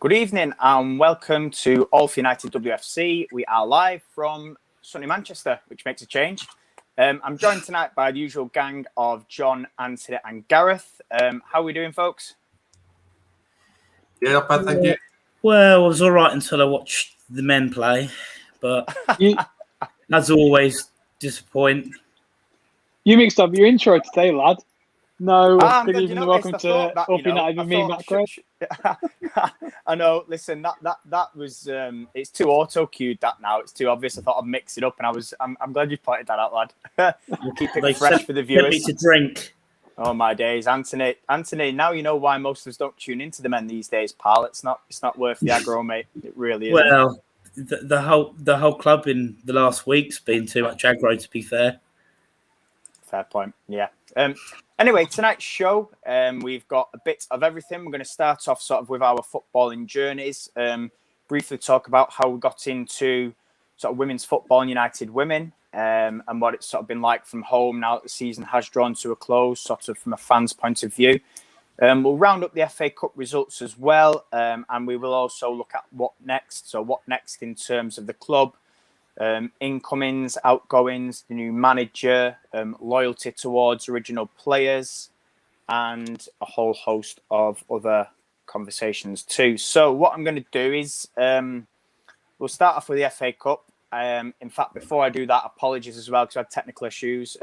Good evening and welcome to All for United WFC. We are live from sunny Manchester, which makes a change. I'm joined tonight by the usual gang of John, Anthony and Gareth. How are we doing, folks? Yeah, not bad, thank you. Well, it was all right until I watched the men play, but as always, disappoint. You mixed up your intro today, lad. No, good glad evening and welcome to All for United with me, Matt Gray. I know. Listen, that was it's too auto cued that now. It's too obvious. I thought I'd mix it up, and I'm glad you pointed that out, lad. We'll keep it fresh for the viewers. To drink. Oh my days, Anthony. Now you know why most of us don't tune into the men these days, pal. It's not worth the aggro, mate. It really is. Well, the whole club in the last week's been too much aggro, to be fair. Fair point. Yeah. Anyway, tonight's show, we've got a bit of everything. We're going to start off sort of with our footballing journeys, briefly talk about how we got into sort of women's football and United Women, and what it's sort of been like from home now that the season has drawn to a close, sort of from a fan's point of view. We'll round up the FA Cup results as well, and we will also look at what next. So what next in terms of the club, incomings, outgoings, the new manager, loyalty towards original players, and a whole host of other conversations too. So what I'm going to do is we'll start off with the FA Cup. In fact, before I do that, apologies as well because I had technical issues.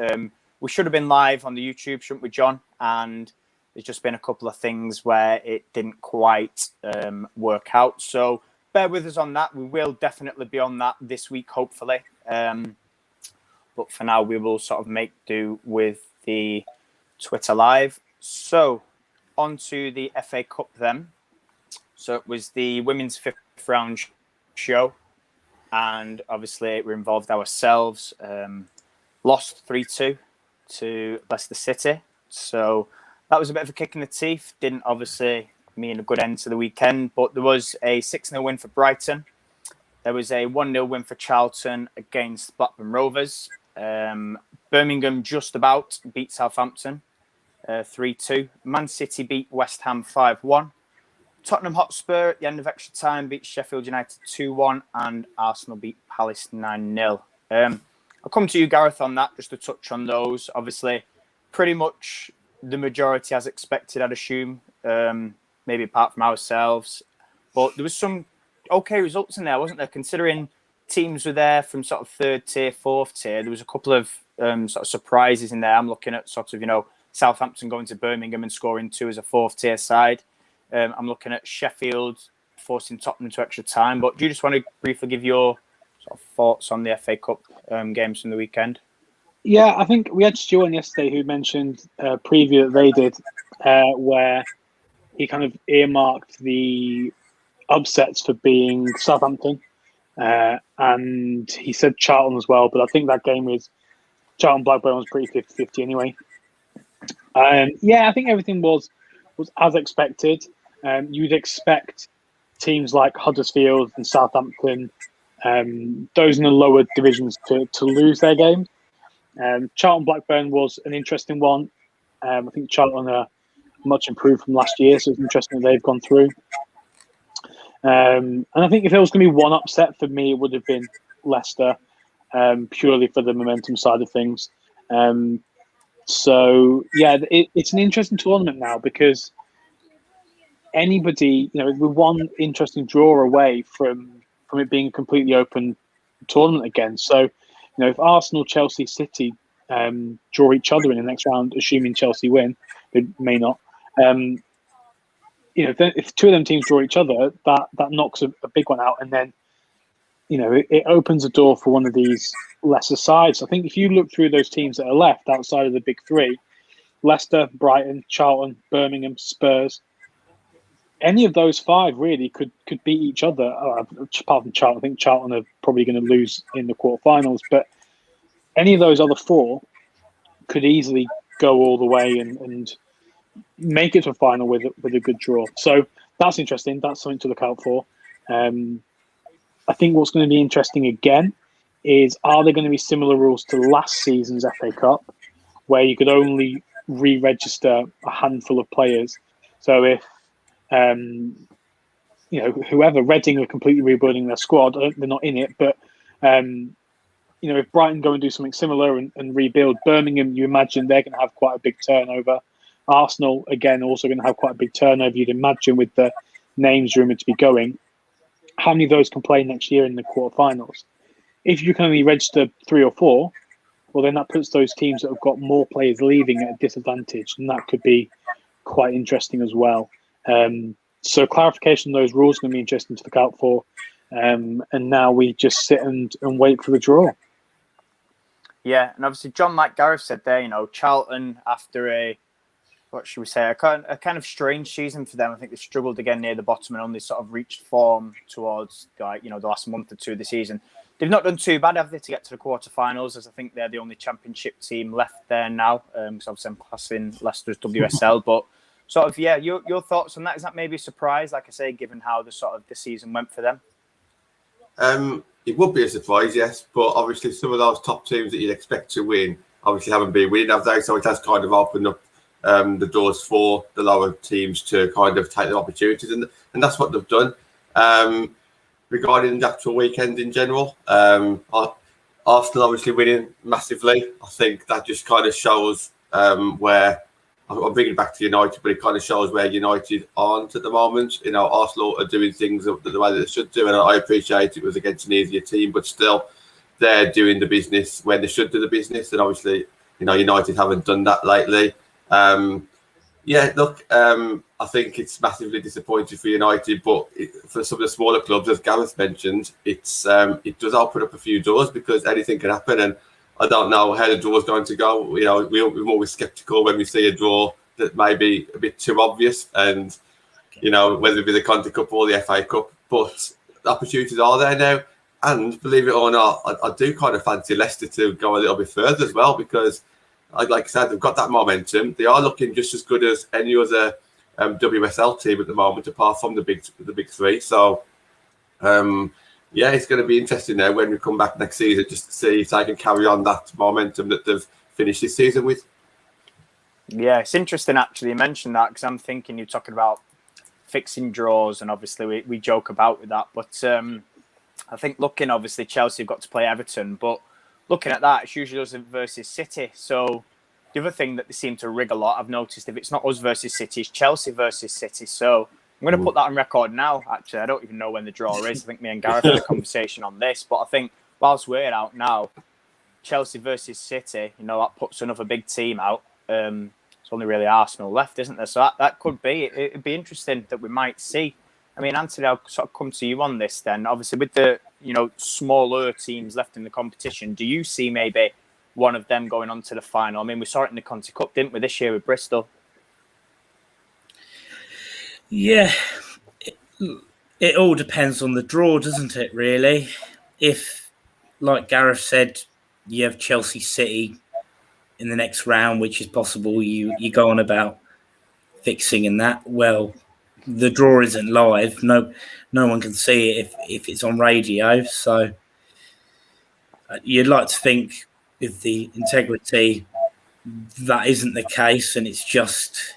We should have been live on the YouTube, shouldn't we, John? And there's just been a couple of things where it didn't quite work out. So bear with us on that. We will definitely be on that this week, hopefully. But for now, we will sort of make do with the Twitter Live. So, on to the FA Cup then. So, it was the women's fifth round show. And obviously, we involved ourselves. Lost 3-2 to Leicester City. So, that was a bit of a kick in the teeth. Didn't obviously mean a good end to the weekend, but there was a 6-0 win for Brighton. There was a 1-0 win for Charlton against Blackburn Rovers. Birmingham just about beat Southampton 3-2. Man City beat West Ham 5-1. Tottenham Hotspur at the end of extra time beat Sheffield United 2-1, and Arsenal beat Palace 9-0. I'll come to you, Gareth, on that, just to touch on those. Obviously, pretty much the majority as expected, I'd assume. Maybe apart from ourselves. But there was some okay results in there, wasn't there? Considering teams were there from sort of third tier, fourth tier, there was a couple of sort of surprises in there. I'm looking at sort of, Southampton going to Birmingham and scoring 2 as a fourth tier side. I'm looking at Sheffield forcing Tottenham to extra time. But do you just want to briefly give your sort of thoughts on the FA Cup games from the weekend? Yeah, I think we had Stu on yesterday who mentioned a preview that they did where he kind of earmarked the upsets for being Southampton, and he said Charlton as well. But I think that game was Charlton-Blackburn was pretty 50-50 anyway. Yeah, I think everything was as expected. You'd expect teams like Huddersfield and Southampton, those in the lower divisions, to lose their games. Charlton-Blackburn was an interesting one. I think Charlton are much improved from last year, so it's interesting that they've gone through. And I think if there was going to be one upset for me, it would have been Leicester, purely for the momentum side of things. So yeah, it's an interesting tournament now because anybody, we're one interesting draw away from it being a completely open tournament again. So, if Arsenal, Chelsea, City draw each other in the next round, assuming Chelsea win, they may not. If 2 of them teams draw each other, that knocks a big one out, and then it opens a door for one of these lesser sides. I think if you look through those teams that are left outside of the big 3, Leicester, Brighton, Charlton, Birmingham, Spurs, any of those 5 really could beat each other. Apart from Charlton, I think Charlton are probably going to lose in the quarterfinals, but any of those other 4 could easily go all the way and make it to a final with a good draw. So that's interesting. That's something to look out for. I think what's going to be interesting again is, are there going to be similar rules to last season's FA Cup, where you could only re-register a handful of players? So if whoever, Reading are completely rebuilding their squad. They're not in it, but if Brighton go and do something similar and rebuild, Birmingham, you imagine they're going to have quite a big turnover. Arsenal, again, also going to have quite a big turnover, you'd imagine, with the names rumoured to be going. How many of those can play next year in the quarterfinals? If you can only register 3 or 4, well, then that puts those teams that have got more players leaving at a disadvantage, and that could be quite interesting as well. So clarification on those rules is going to be interesting to look out for. And now we just sit and wait for the draw. Yeah, and obviously, John, like Gareth said there, Charlton, after a kind of strange season for them. I think they struggled again near the bottom and only sort of reached form towards the last month or two of the season. They've not done too bad, have they, to get to the quarterfinals, as I think they're the only championship team left there now. Because obviously I'm classing Leicester as WSL, but sort of, yeah, your thoughts on that? Is that maybe a surprise, like I say, given how the season went for them? It would be a surprise, yes, but obviously some of those top teams that you'd expect to win obviously haven't been winning, have they? So it has kind of opened up the doors for the lower teams to kind of take their opportunities, and that's what they've done. Regarding the actual weekend in general, Arsenal obviously winning massively. I think that just kind of shows where I'm bringing it back to United, but it kind of shows where United aren't at the moment. Arsenal are doing things the way that they should do, and I appreciate it was against an easier team, but still, they're doing the business when they should do the business, and obviously, United haven't done that lately. I think it's massively disappointing for United, but for some of the smaller clubs, as Gareth mentioned, it does open up a few doors because anything can happen, and I don't know how the draw is going to go. We're always sceptical when we see a draw that may be a bit too obvious, and whether it be the Conti Cup or the FA Cup. But the opportunities are there now, and believe it or not, I do kind of fancy Leicester to go a little bit further as well because, like I said, they've got that momentum. They are looking just as good as any other WSL team at the moment, apart from the big three. So. It's going to be interesting now when we come back next season just to see if they can carry on that momentum that they've finished this season with. Yeah, it's interesting actually you mentioned that because I'm thinking you're talking about fixing draws and obviously we joke about with that. But I think looking, obviously Chelsea have got to play Everton, but looking at that, it's usually us versus City. So the other thing that they seem to rig a lot, I've noticed if it's not us versus City, it's Chelsea versus City. So I'm going to put that on record now, actually. I don't even know when the draw is. I think me and Gareth had a conversation on this. But I think whilst we're out now, Chelsea versus City, that puts another big team out. It's only really Arsenal left, isn't there? So that could be. It'd be interesting that we might see. I mean, Anthony, I'll sort of come to you on this then. Obviously, with the, smaller teams left in the competition, do you see maybe one of them going on to the final? I mean, we saw it in the Conti Cup, didn't we, this year with Bristol? Yeah, it all depends on the draw, doesn't it, really? If, like Gareth said, you have Chelsea City in the next round, which is possible, you go on about fixing and that, well, the draw isn't live. No one can see it if it's on radio. So you'd like to think with the integrity that isn't the case, and it's just...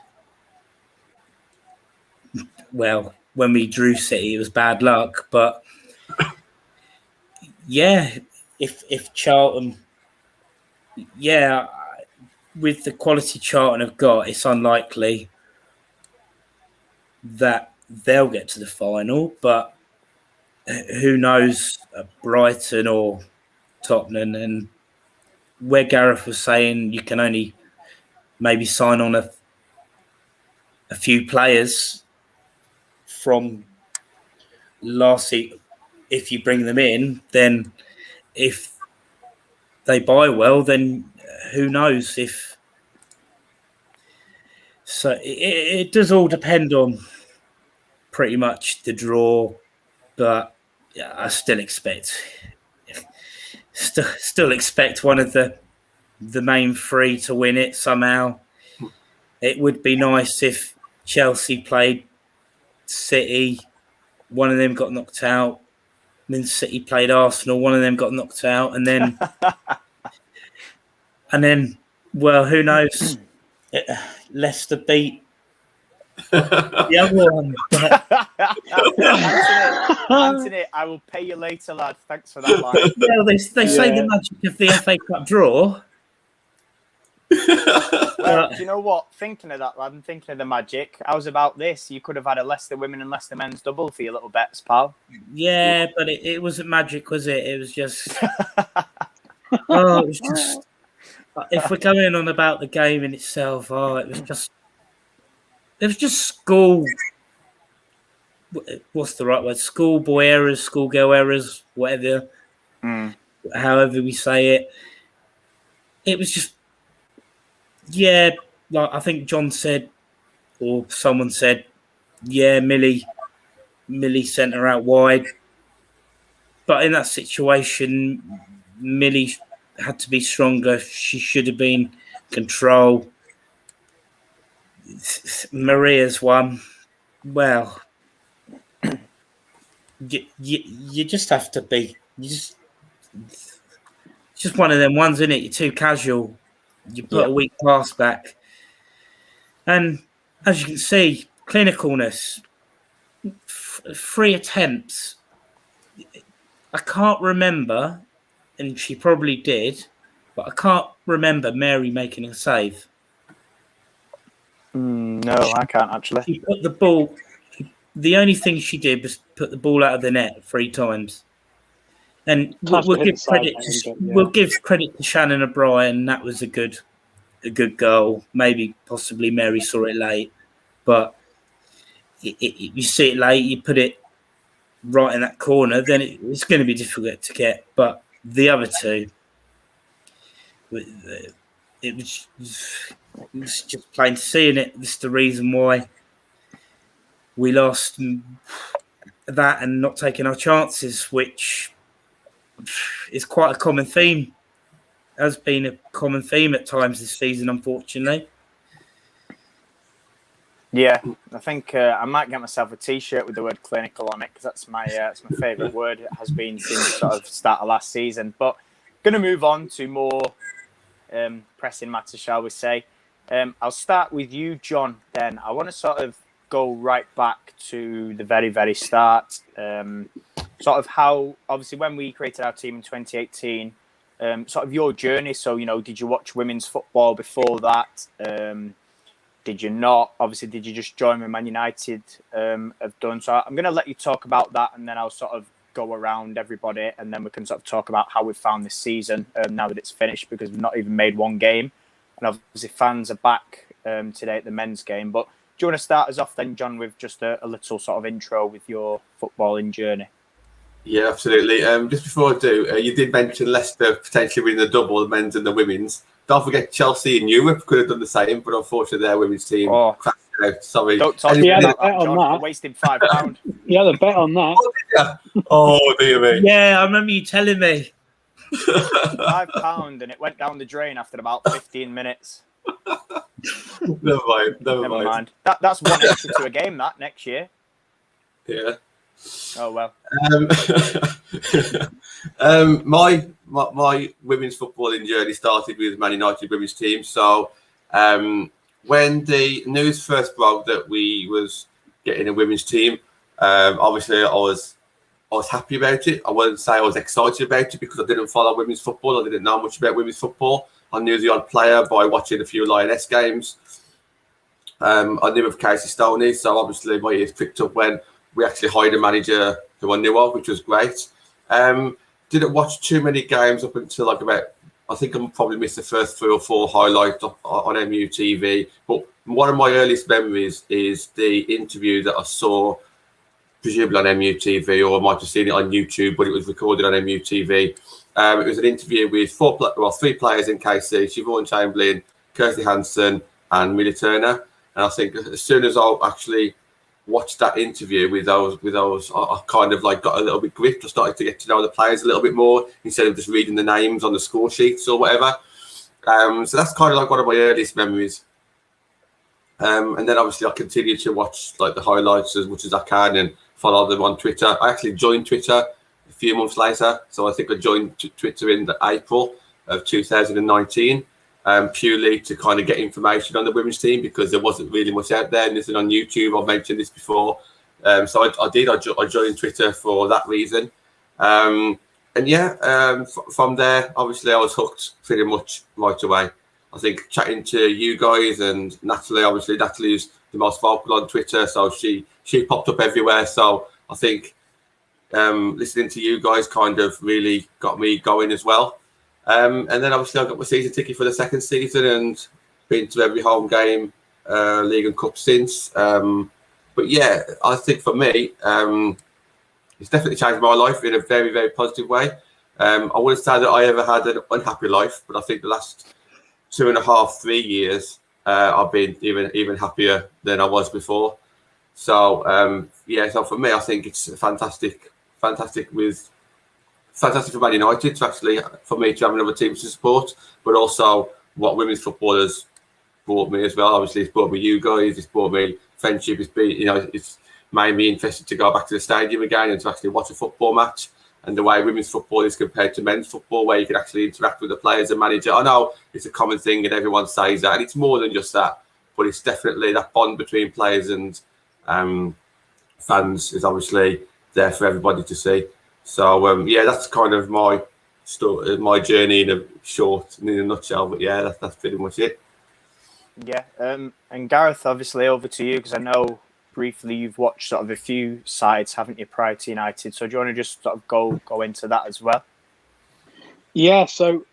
Well, when we drew City, it was bad luck. But yeah, if Charlton, with the quality Charlton have got, it's unlikely that they'll get to the final. But who knows, Brighton or Tottenham, and where Gareth was saying you can only maybe sign on a few players from last season. If you bring them in, then if they buy well, then who knows if... So it does all depend on pretty much the draw, but I still expect one of the main three to win it somehow. It would be nice if Chelsea played City, one of them got knocked out, then City played Arsenal, one of them got knocked out, and then well, who knows? Leicester beat The other one. Anthony, I will pay you later, lad. Thanks for that line. Yeah, they say the magic of the FA Cup draw. Well, do you know what? Thinking of that, lad, and thinking of the magic, how's about this? You could have had a Leicester women and Leicester men's double for your little bets, pal. Yeah, but it wasn't magic, was it? It was just... it was just... If we're going on about the game in itself, it was just school... What's the right word? Schoolboy errors, schoolgirl errors, whatever. However we say it. It was just... Yeah, like I think John said, or someone said, yeah, Millie sent her out wide. But in that situation, Millie had to be stronger. She should have been control. Maria's one. Well, you just have to be. It's just one of them ones, isn't it? You're too casual. You put a weak pass back. And as you can see, clinicalness, 3 attempts. I can't remember, and she probably did, but I can't remember Mary making a save. No, I can't actually. She put the ball, the only thing she did was put the ball out of the net 3 times. And we'll give credit to Shannon O'Brien. That was a good goal. Maybe possibly Mary saw it late, but you see it late, you put it right in that corner, then it's going to be difficult to get. But the other two, it was just plain to see, and it's the reason why we lost that and not taking our chances, which is quite a common theme. Has been a common theme at times this season, unfortunately. Yeah, I think I might get myself a T-shirt with the word clinical on it, because that's my favourite word. It has been since sort of start of last season. But going to move on to more pressing matters, shall we say. I'll start with you, John, then. I want to sort of go right back to the very, very start. Sort of how, obviously, when we created our team in 2018, sort of your journey. So, did you watch women's football before that? Did you not? Obviously, did you just join when Man United have done? So I'm going to let you talk about that, and then I'll sort of go around everybody, and then we can sort of talk about how we've found this season now that it's finished, because we've not even made one game. And obviously, fans are back today at the men's game. But do you want to start us off then, John, with just a little sort of intro with your footballing journey? Yeah, absolutely. Just before I do, you did mention Leicester potentially winning the double, the men's and the women's. Don't forget Chelsea in Europe could have done the same, but unfortunately their women's team crashed out. Sorry. Don't talk about that, John. I wasted £5. You had a bet on that. Oh, dear me. Yeah, I remember you telling me. £5, and it went down the drain after about 15 minutes. Never mind. That's 1 extra to a game that next year. Yeah. Oh well. My women's footballing journey started with Man United women's team. So when the news first broke that we was getting a women's team, obviously I was happy about it. I wouldn't say I was excited about it because I didn't follow women's football. I didn't know much about women's football. I knew the odd player by watching a few Lioness games. I knew of Casey Stoney, so obviously my ears picked up when we actually hired a manager who I knew of, which was great. Didn't watch too many games up until I think I probably missed the first 3 or 4 highlights on MUTV. But one of my earliest memories is the interview that I saw, presumably on MUTV, or I might have seen it on YouTube, but it was recorded on MUTV. It was an interview with 3 players in KC, Siobhan Chamberlain, Kirsty Hansen, and Millie Turner. And I think as soon as I actually watched that interview with those, I kind of got a little bit gripped. I started to get to know the players a little bit more instead of just reading the names on the score sheets or whatever. So that's kind of one of my earliest memories. And then obviously I continued to watch the highlights as much as I can and follow them on Twitter. I actually joined Twitter a few months later. So I think I joined Twitter in April of 2019. purely to kind of get information on the women's team because there wasn't really much out there. And nothing on YouTube. I've mentioned this before. So I joined Twitter for that reason. And yeah, from there, obviously, I was hooked pretty much right away. I think chatting to you guys and Natalie, obviously, Natalie's the most vocal on Twitter, so she popped up everywhere. So I think listening to you guys kind of really got me going as well. And then obviously I got my season ticket for the second season and been to every home game, League and Cup since. But yeah, I think for me, it's definitely changed my life in a very, very positive way. I wouldn't say that I ever had an unhappy life, but I think the last 2.5, 3 years, I've been even happier than I was before. So yeah, so for me, I think it's fantastic for Man United to actually, for me to have another team to support, but also what women's footballers brought me as well. Obviously, it's brought me you guys, it's brought me friendship, it's made me interested to go back to the stadium again and to actually watch a football match. And the way women's football is compared to men's football, where you can actually interact with the players and manager. I know it's a common thing and everyone says that, and it's more than just that, but it's definitely that bond between players and fans is obviously there for everybody to see. So yeah, that's kind of my story, my journey in a nutshell. But yeah, that's pretty much it. Yeah, and Gareth, obviously over to you because I know briefly you've watched sort of a few sides, haven't you, prior to United? So do you want to just sort of go into that as well? Yeah, so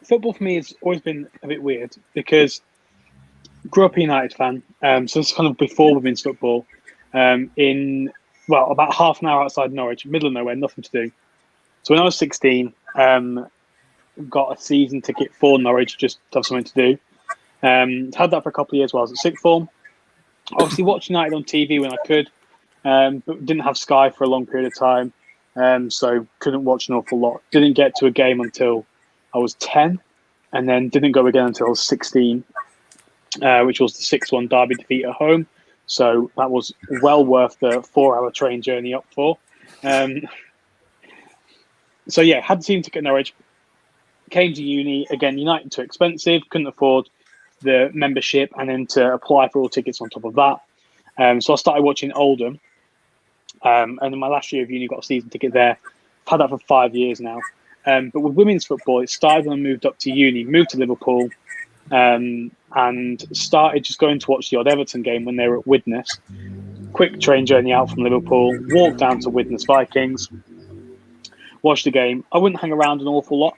football for me has always been a bit weird because I grew up a United fan. So it's kind of before women's football. About half an hour outside Norwich, middle of nowhere, nothing to do. So when I was 16, got a season ticket for Norwich just to have something to do. Had that for a couple of years while I was at sixth form. Obviously watched United on TV when I could, but didn't have Sky for a long period of time, so couldn't watch an awful lot. Didn't get to a game until I was 10, and then didn't go again until I was 16, which was the 6-1 Derby defeat at home. So that was well worth the 4-hour train journey up for. So yeah, had the season ticket at Norwich. Came to uni, again, United too expensive, couldn't afford the membership and then to apply for all tickets on top of that. So I started watching Oldham. And in my last year of uni, got a season ticket there. I've had that for 5 years now. But with women's football, it started when I moved up to uni, moved to Liverpool, and started just going to watch the odd Everton game when they were at Widnes. Quick train journey out from Liverpool, walked down to Widnes Vikings, watched the game. I wouldn't hang around an awful lot.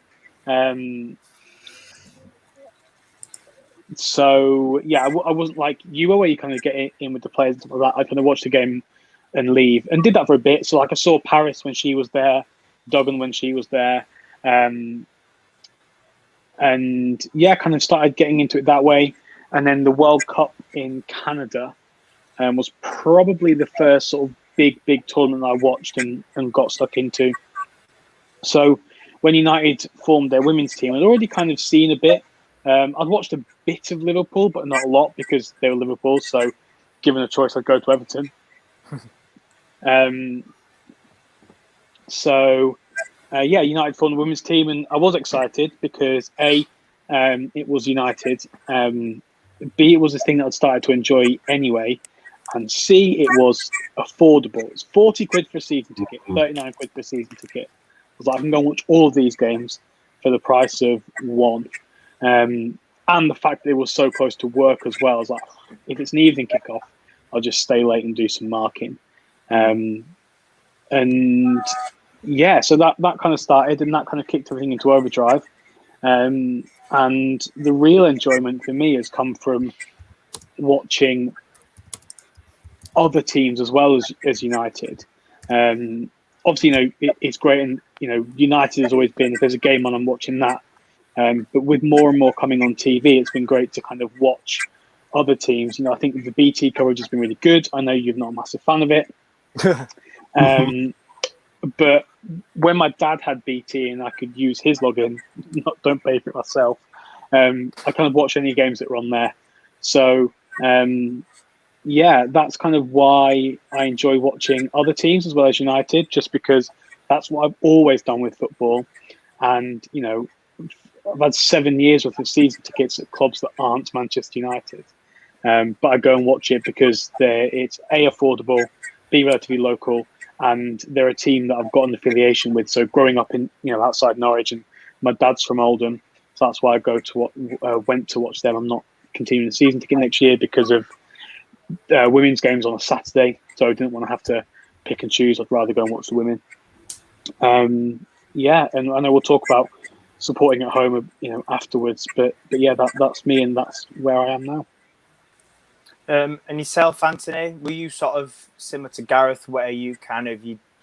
So yeah, I wasn't like you were, where you kind of get in with the players and stuff like that. I kind of watched the game and leave, and did that for a bit. So like I saw Paris when she was there, Duggan when she was there, and yeah, kind of started getting into it that way. And then the World Cup in Canada was probably the first sort of big tournament I watched and got stuck into. So when United formed their women's team, I'd already kind of seen a bit. I'd watched a bit of Liverpool, but not a lot because they were Liverpool. So given a choice, I'd go to Everton. Yeah, United formed the women's team, and I was excited because A, it was United. B, it was this thing that I'd started to enjoy anyway. And C, it was affordable. It's 40 quid for a season ticket, 39 quid for a season ticket. I was like, I can go and watch all of these games for the price of one. And the fact that it was so close to work as well. I was like, if it's an evening kickoff, I'll just stay late and do some marking. And yeah, so that kind of started, and that kind of kicked everything into overdrive. And the real enjoyment for me has come from watching other teams as well as United. Obviously, it's great, and United has always been, if there's a game on, I'm watching that. But with more and more coming on TV, it's been great to kind of watch other teams. I think the BT coverage has been really good. I know you're not a massive fan of it. But when my dad had BT and I could use his login, don't pay for it myself, I kind of watch any games that were on there. So, yeah, that's kind of why I enjoy watching other teams as well as United, just because that's what I've always done with football. And, I've had 7 years worth of season tickets at clubs that aren't Manchester United. But I go and watch it because it's A, affordable, B, relatively local, and they're a team that I've got an affiliation with. So growing up in outside Norwich, and my dad's from Oldham, so that's why I went to watch them. I'm not continuing the season ticket next year because of women's games on a Saturday, so I didn't want to have to pick and choose. I'd rather go and watch the women. And I know we'll talk about supporting at home, afterwards. But yeah, that's me, and that's where I am now. And yourself, Anthony, were you sort of similar to Gareth, where you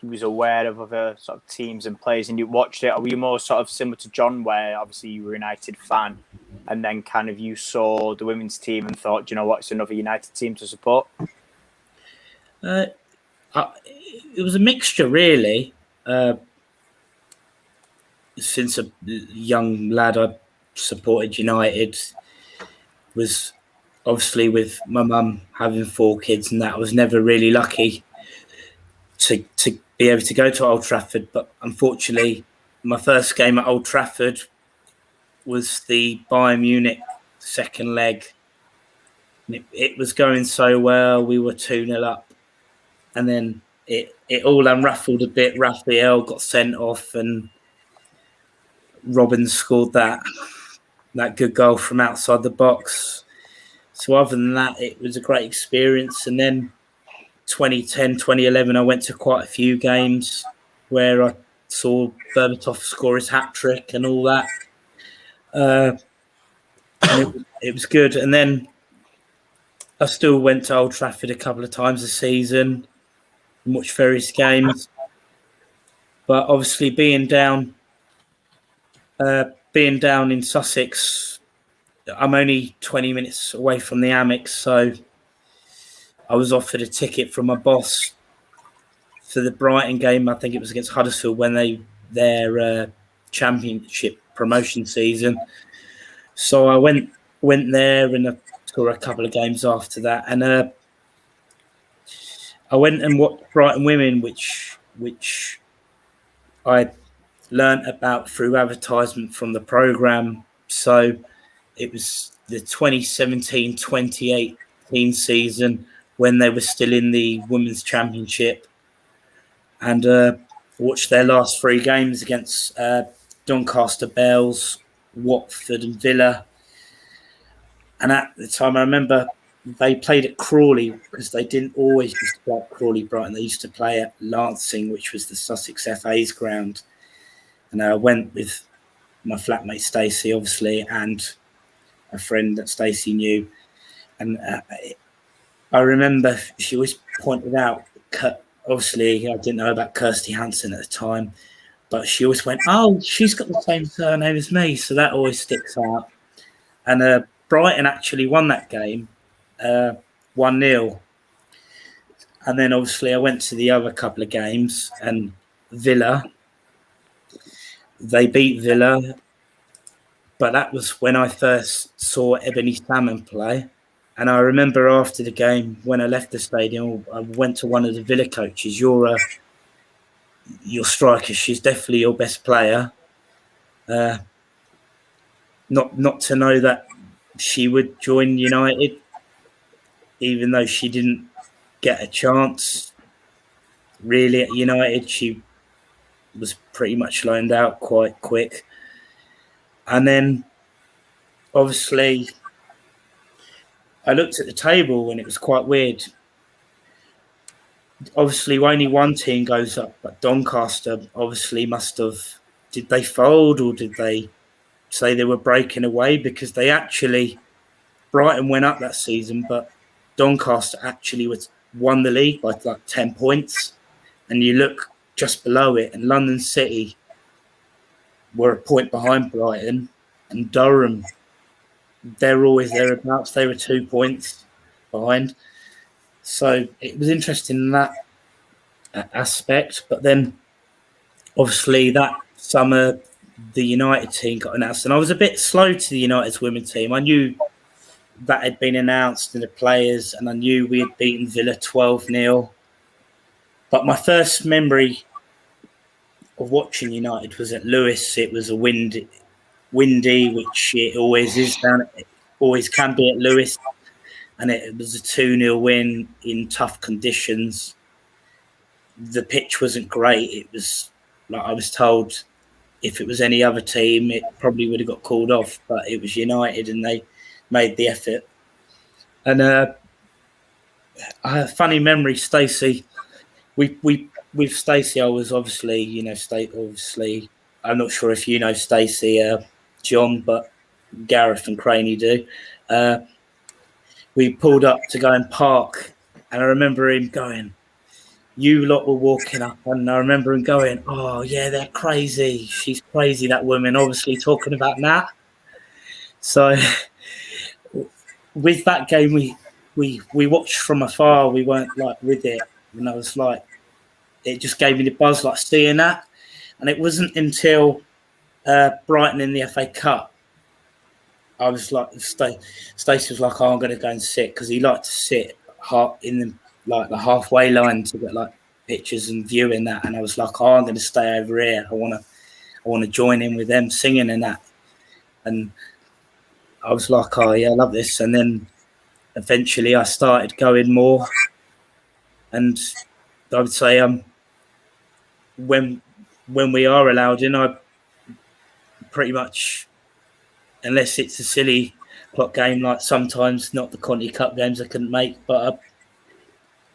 was aware of other sort of teams and players and you watched it? Or were you more sort of similar to John, where obviously you were a United fan and then kind of you saw the women's team and thought, do you know what, it's another United team to support? It was a mixture, really. Since a young lad, I supported United. Was obviously with my mum having 4 kids, and that I was never really lucky to be able to go to Old Trafford. But unfortunately, my first game at Old Trafford was the Bayern Munich second leg. It was going so well. We were 2-0 up, and then it all unruffled a bit. Raphael got sent off, and Robin scored that good goal from outside the box. So other than that, it was a great experience. And then 2010, 2011, I went to quite a few games where I saw Berbatov score his hat-trick and all that. And it was good. And then I still went to Old Trafford a couple of times a season and watched various games. But obviously being down in Sussex, I'm only 20 minutes away from the Amex, so I was offered a ticket from my boss for the Brighton game. I think it was against Huddersfield when their championship promotion season. So I went there, and I saw a couple of games after that, and I went and watched Brighton Women, which I learnt about through advertisement from the programme. So it was the 2017-2018 season when they were still in the Women's Championship, and watched their last 3 games against Doncaster Bells, Watford and Villa. And at the time, I remember they played at Crawley, because they didn't always used to play at Crawley Brighton. They used to play at Lancing, which was the Sussex FA's ground. And I went with my flatmate Stacey, obviously, and a friend that Stacey knew. And I remember she always pointed out, obviously I didn't know about Kirsty Hansen at the time, but she always went, "Oh, she's got the same surname as me." So that always sticks out. And Brighton actually won that game 1-0. And then obviously I went to the other couple of games, and Villa, they beat Villa. But that was when I first saw Ebony Salmon play. And I remember after the game, when I left the stadium, I went to one of the Villa coaches. Your striker, she's definitely your best player. Not to know that she would join United, even though she didn't get a chance really at United. She was pretty much loaned out quite quick. And then, obviously, I looked at the table and it was quite weird. Obviously, only one team goes up, but Doncaster obviously must have... Did they fold, or did they say they were breaking away? Because they actually... Brighton went up that season, but Doncaster actually won the league by like 10 points. And you look just below it, and London City were a point behind Brighton, and Durham, they're always thereabouts. They were 2 points behind. So it was interesting in that aspect. But then, obviously, that summer, the United team got announced, and I was a bit slow to the United's women's team. I knew that had been announced in the players, and I knew we had beaten Villa 12-0. But my first memory of watching United was at Lewis. It was a windy, which it always is always can be at Lewis. And it was a 2-0 win in tough conditions. The pitch wasn't great. It was, like I was told, if it was any other team, it probably would have got called off. But it was United, and they made the effort. And I have a funny memory, Stacey. We with Stacey, I was obviously, obviously, I'm not sure if you know Stacey, John, but Gareth and Craney do. We pulled up to go and park, and I remember him going, you lot were walking up, and I remember him going, oh, yeah, they're crazy. She's crazy, that woman, obviously talking about Nat. So with that game, we watched from afar. We weren't, like, with it. And I was like, it just gave me the buzz, like, seeing that. And it wasn't until Brighton in the FA Cup, I was like, Stacey was like, oh, I'm going to go and sit, because he liked to sit in the halfway line to get like pictures and viewing that. And I was like, oh, I'm going to stay over here. I want to join in with them singing and that. And I was like, oh yeah, I love this. And then eventually I started going more. And I would say when we are allowed in, I pretty much, unless it's a silly clock game, like sometimes not the Conti Cup games I couldn't make, but I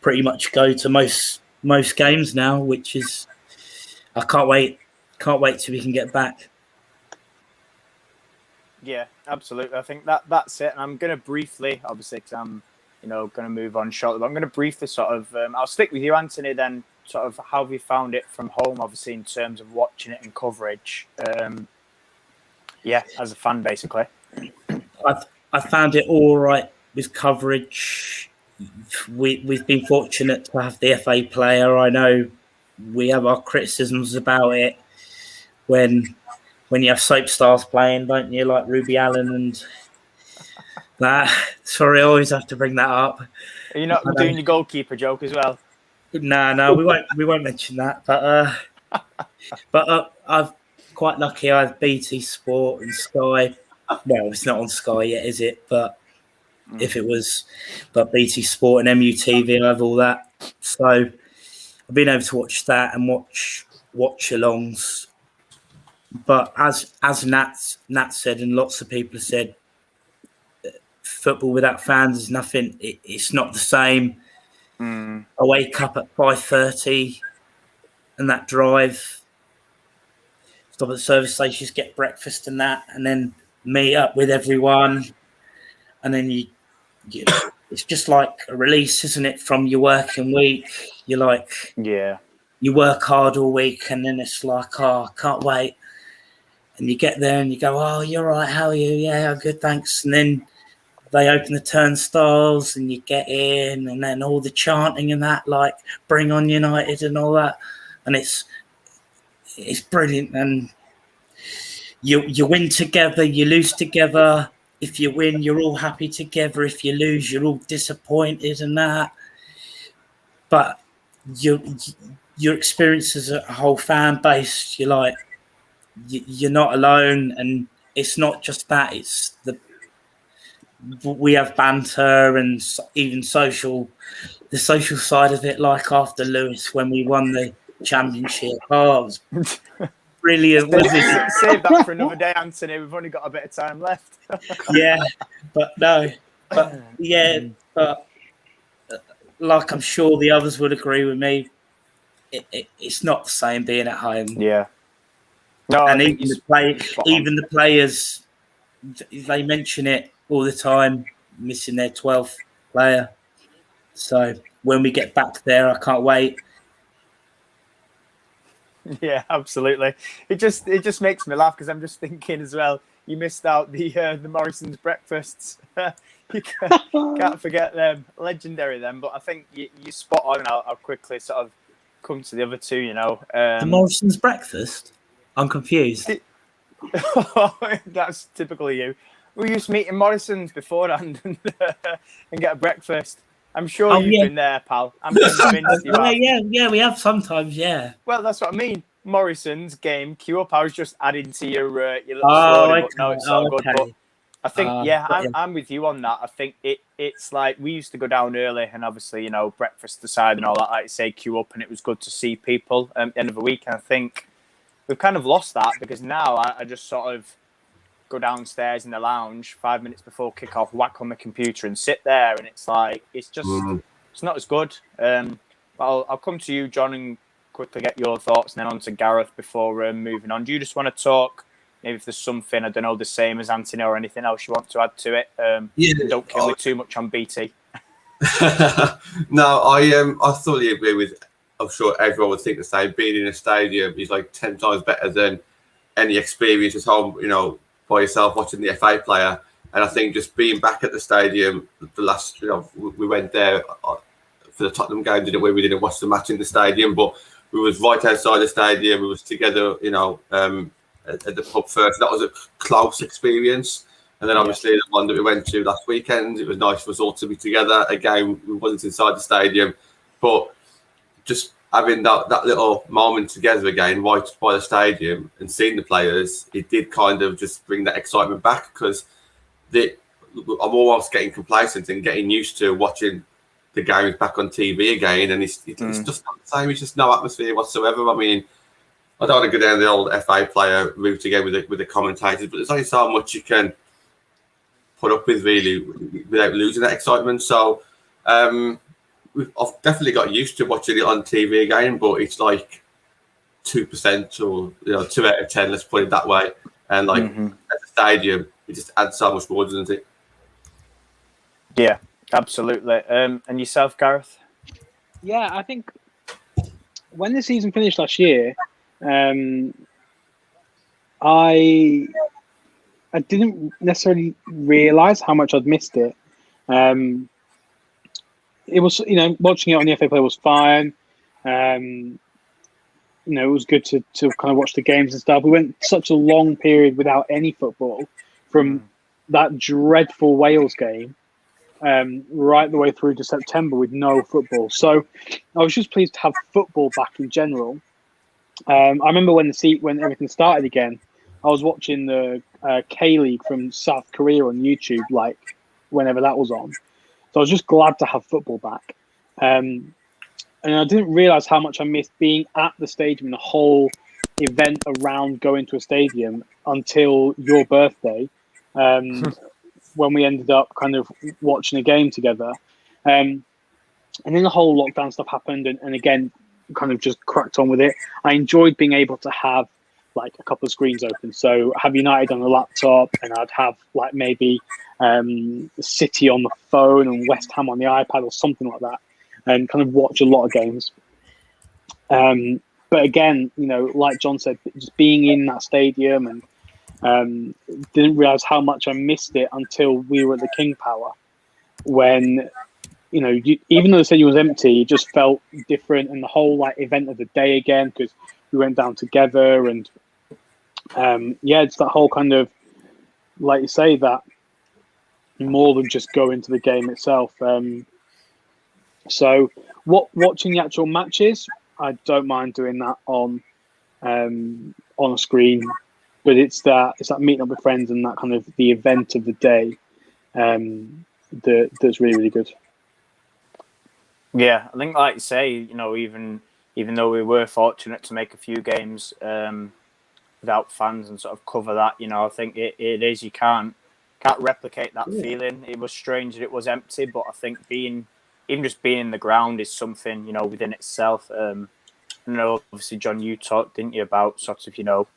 pretty much go to most games now, which is, I can't wait till we can get back. Yeah, absolutely. I think that's it. And I'm going to briefly, obviously, because I'm, going to move on shortly, but I'm going to briefly sort of, I'll stick with you, Anthony, then sort of how have you found it from home, obviously, in terms of watching it and coverage? Yeah, as a fan, basically. I found it all right with coverage. We've been fortunate to have the FA player. I know we have our criticisms about it when you have soap stars playing, don't you? Like Ruby Allen and that. Sorry, I always have to bring that up. Are you not doing your goalkeeper joke as well? No, we won't mention that. But I've quite lucky. I have BT Sport and Sky. Well, it's not on Sky yet, is it? But if it was, but BT Sport and MUTV, I have all that. So I've been able to watch that and watch alongs. But as Nat said, and lots of people have said, football without fans is nothing. It's not the same. I wake up at 5:30 and that drive, stop at the service stations, get breakfast and that, and then meet up with everyone. And then you it's just like a release, isn't it, from your working week? You're like, yeah, you work hard all week, and then it's like, oh, I can't wait. And you get there and you go, oh, you're right, how are you? Yeah, good, thanks. And then they open the turnstiles and you get in, and then all the chanting and that, like, bring on United and all that. And it's brilliant. And you win together, you lose together. If you win, you're all happy together. If you lose, you're all disappointed and that. But your experience as a whole fan base, you're like, you're not alone. And it's not just that, it's we have banter and even the social side of it, like after Lewis when we won the championship. Oh, it was brilliant. Save that for another day, Anthony. We've only got a bit of time left. Yeah, but like I'm sure the others would agree with me, it's not the same being at home. Yeah. No, and even the players, they mention it all the time, missing their 12th player. So when we get back there, I can't wait. Yeah, absolutely. It just makes me laugh because I'm just thinking as well. You missed out the Morrison's breakfasts. You can't forget them, legendary them. But I think you spot on. I'll quickly sort of come to the other two. The Morrison's breakfast. I'm confused. That's typically you. We used to meet in Morrison's beforehand and get a breakfast. I'm sure you've been there, pal. I'm convinced you have. Yeah, we have sometimes, yeah. Well, that's what I mean. Morrison's game queue up. I was just adding to your little Oh, story, okay. but no, it's all good. Okay. But I think, got you. I'm with you on that. I think it's like we used to go down early and obviously, breakfast aside and all that, like I say, queue up, and it was good to see people at the end of the week. And I think we've kind of lost that because now I just sort of go downstairs in the lounge 5 minutes before kickoff, whack on the computer and sit there. And it's like, it's just, it's not as good. But I'll come to you, John, and quickly get your thoughts and then on to Gareth before moving on. Do you just want to talk, maybe if there's something, I don't know, the same as Anthony or anything else you want to add to it? Don't kill me too much on BT. No, I thoroughly agree with, I'm sure everyone would think the same. Being in a stadium is like 10 times better than any experience at home, by yourself watching the FA player. And I think just being back at the stadium, the last, we went there for the Tottenham game, didn't we? We didn't watch the match in the stadium, but we was right outside the stadium. We was together, at the pub first. That was a close experience. And then obviously the one that we went to last weekend, it was nice for us all to be together. Again, we wasn't inside the stadium, but just having that little moment together again, right by the stadium and seeing the players, it did kind of just bring that excitement back because I'm almost getting complacent and getting used to watching the games back on TV again, and it's just not the same. It's just no atmosphere whatsoever. I mean, I don't want to go down the old FA player route again with the commentators, but there's only so much you can put up with really without losing that excitement. So I've definitely got used to watching it on TV again, but it's like 2% or 2 out of 10, let's put it that way. And like at the stadium, it just adds so much more, doesn't it? Yeah, absolutely. And yourself, Gareth? Yeah, I think when the season finished last year, I didn't necessarily realise how much I'd missed it. It was, watching it on the FA Play was fine. It was good to kind of watch the games and stuff. We went such a long period without any football from that dreadful Wales game right the way through to September with no football. So I was just pleased to have football back in general. I remember when everything started again, I was watching the K-League from South Korea on YouTube, like whenever that was on. So I was just glad to have football back. And I didn't realise how much I missed being at the stadium and the whole event around going to a stadium until your birthday, when we ended up kind of watching a game together. And then the whole lockdown stuff happened and again, kind of just cracked on with it. I enjoyed being able to have like a couple of screens open. So have United on the laptop and I'd have like maybe City on the phone and West Ham on the iPad or something like that, and kind of watch a lot of games. But again, like John said, just being in that stadium and didn't realise how much I missed it until we were at the King Power, when even though the stadium was empty, it just felt different, and the whole like event of the day again because we went down together and it's that whole kind of, like you say, that more than just going to the game itself. So watching the actual matches, I don't mind doing that on a screen, but it's that meeting up with friends and that kind of the event of the day that's really, really good. Yeah, I think like you say, even though we were fortunate to make a few games without fans and sort of cover that, I think it is, you can't replicate that feeling. It was strange that it was empty, but I think even just being in the ground is something, within itself. I know, obviously, John, you talked, didn't you, about sort of,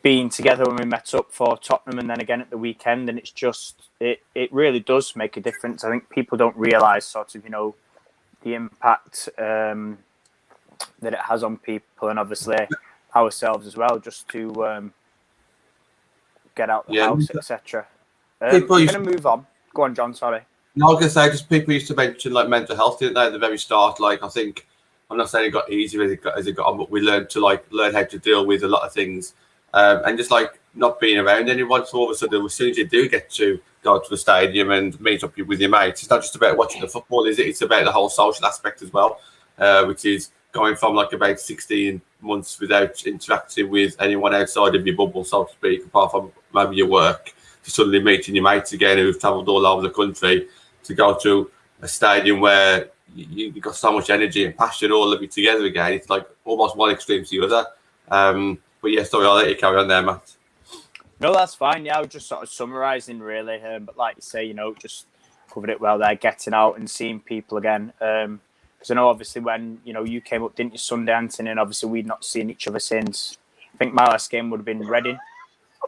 being together when we met up for Tottenham and then again at the weekend, and it's just, it really does make a difference. I think people don't realise sort of, the impact that it has on people and obviously ourselves as well, just to get out the house, etc. We're going to move on. Go on, John, sorry. No, I was going to say, just people used to mention like mental health, didn't they, at the very start? Like, I think, I'm not saying it got easier as it got on, but we learned to learn how to deal with a lot of things, and just like not being around anyone. So all of a sudden, as soon as you do get to go to the stadium and meet up with your mates, it's not just about watching the football, is it? It's about the whole social aspect as well, which is going from like about 16 months without interacting with anyone outside of your bubble, so to speak, apart from maybe your work, to suddenly meeting your mates again who've travelled all over the country, to go to a stadium where you've got so much energy and passion all of it together again. It's like almost one extreme to the other. But yeah, sorry, I'll let you carry on there, Matt. No, that's fine. Yeah, I was just sort of summarising really. But like you say, just covered it well there, getting out and seeing people again. Because I know obviously when, you came up, didn't you, Sunday, Anthony, and obviously we'd not seen each other since. I think my last game would have been Reading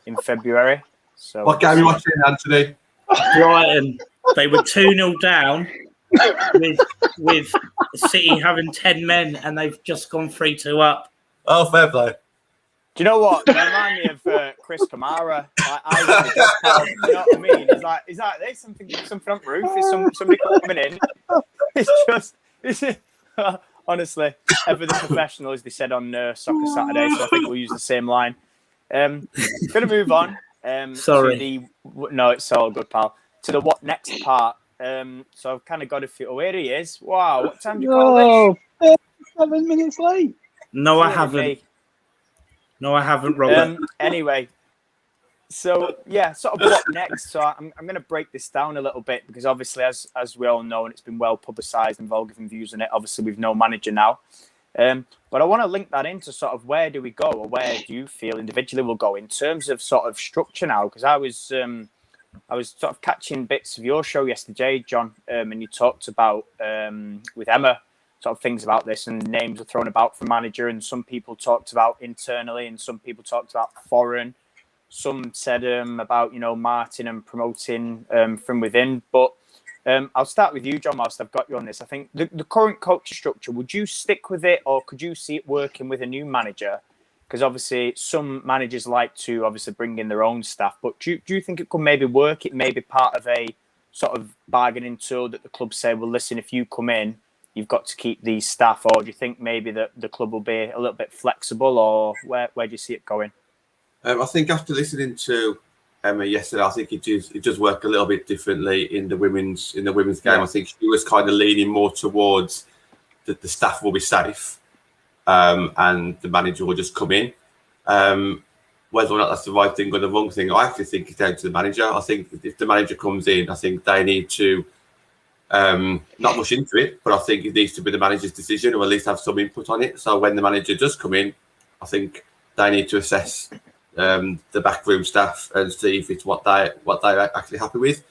in February. So what game are you watching, Anthony? Brighton. They were 2-0 down with City having 10 men, and they've just gone 3-2 up. Oh, fair play. Do you know what? They remind me of Chris Kamara. You know what I mean? He's like, there's something on the roof. Is somebody coming in? Honestly, ever the professional, as they said on Soccer Saturday. So I think we'll use the same line. Going to move on. Sorry. No, it's all good, pal. To the what next part. So I've kind of got a few. Oh, here he is. Wow, what time do you call this? 7 minutes late. No, I haven't. No, I haven't, Robert. Anyway, so yeah, sort of what next? So I'm going to break this down a little bit because obviously, as we all know, and it's been well publicised and Vol giving views on it. Obviously, we've no manager now. But I want to link that into sort of where do we go, or where do you feel individually we'll go in terms of sort of structure now? Because I was sort of catching bits of your show yesterday, John, and you talked about with Emma sort of things about this, and names were thrown about for manager, and some people talked about internally, and some people talked about foreign. Some said about Martin and promoting from within. But I'll start with you, John, whilst I've got you on this. I think the current coach structure, would you stick with it, or could you see it working with a new manager? Because obviously some managers like to obviously bring in their own staff, but do you think it could maybe work? It may be part of a sort of bargaining tool that the club say, well, listen, if you come in, you've got to keep these staff, or do you think maybe that the club will be a little bit flexible, or where do you see it going? I think after listening to Emma yesterday, I think it does work a little bit differently in the women's game. Yeah. I think she was kind of leaning more towards that the staff will be safe, and the manager will just come in. Whether or not that's the right thing or the wrong thing, I actually think it's down to the manager. I think if the manager comes in, I think they need to not rush into it, but I think it needs to be the manager's decision, or at least have some input on it. So when the manager does come in, I think they need to assess the backroom staff and see if it's what they're actually happy with.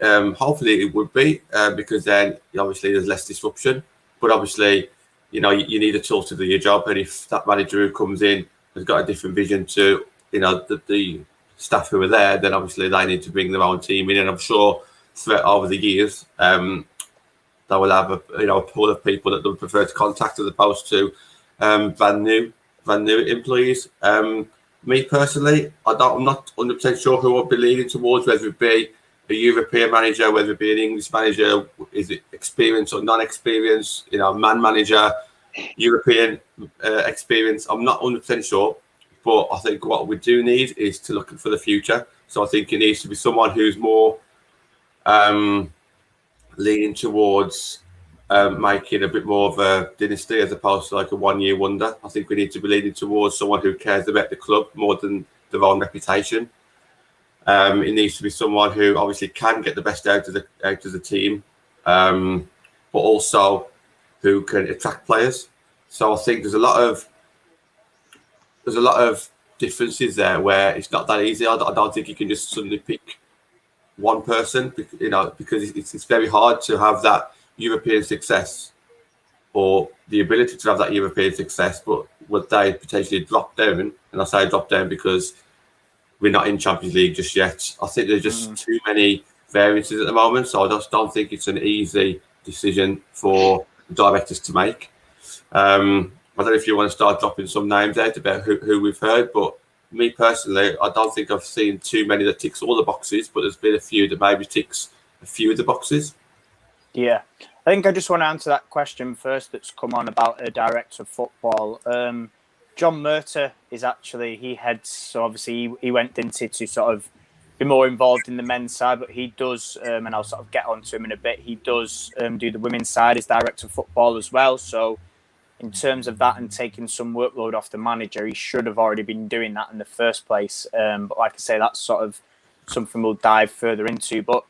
Hopefully it would be, because then obviously there's less disruption. But obviously, you need a tool to do your job, and if that manager who comes in has got a different vision to the staff who are there, then obviously they need to bring their own team in. And I'm sure over the years, they will have a pool of people that they would prefer to contact as opposed to brand new employees. Me personally, I'm not 100% sure who I'll be leaning towards, whether it be a European manager, whether it be an English manager, is it experience or non-experience, man manager, European experience. I'm not 100% sure, but I think what we do need is to look for the future. So I think it needs to be someone who's more leaning towards making a bit more of a dynasty as opposed to like a one-year wonder. I think we need to be leaning towards someone who cares about the club more than their own reputation. It needs to be someone who obviously can get the best out of the team, but also who can attract players. So I think there's a lot of differences there where it's not that easy. I don't think you can just suddenly pick one person, because it's very hard to have that European success, or the ability to have that European success, but would they potentially drop down? And I say drop down because we're not in Champions League just yet. I think there's just too many variances at the moment, so I just don't think it's an easy decision for the directors to make. I don't know if you want to start dropping some names out about who we've heard, but me personally, I don't think I've seen too many that ticks all the boxes, but there's been a few that maybe ticks a few of the boxes. Yeah, I think I just want to answer that question first that's come on about a director of football. John Murtagh is actually, he heads, so obviously he went into to sort of be more involved in the men's side, but he does, and I'll sort of get onto him in a bit, he does do the women's side as director of football as well. So in terms of that and taking some workload off the manager, he should have already been doing that in the first place. But like I say, that's sort of something we'll dive further into. But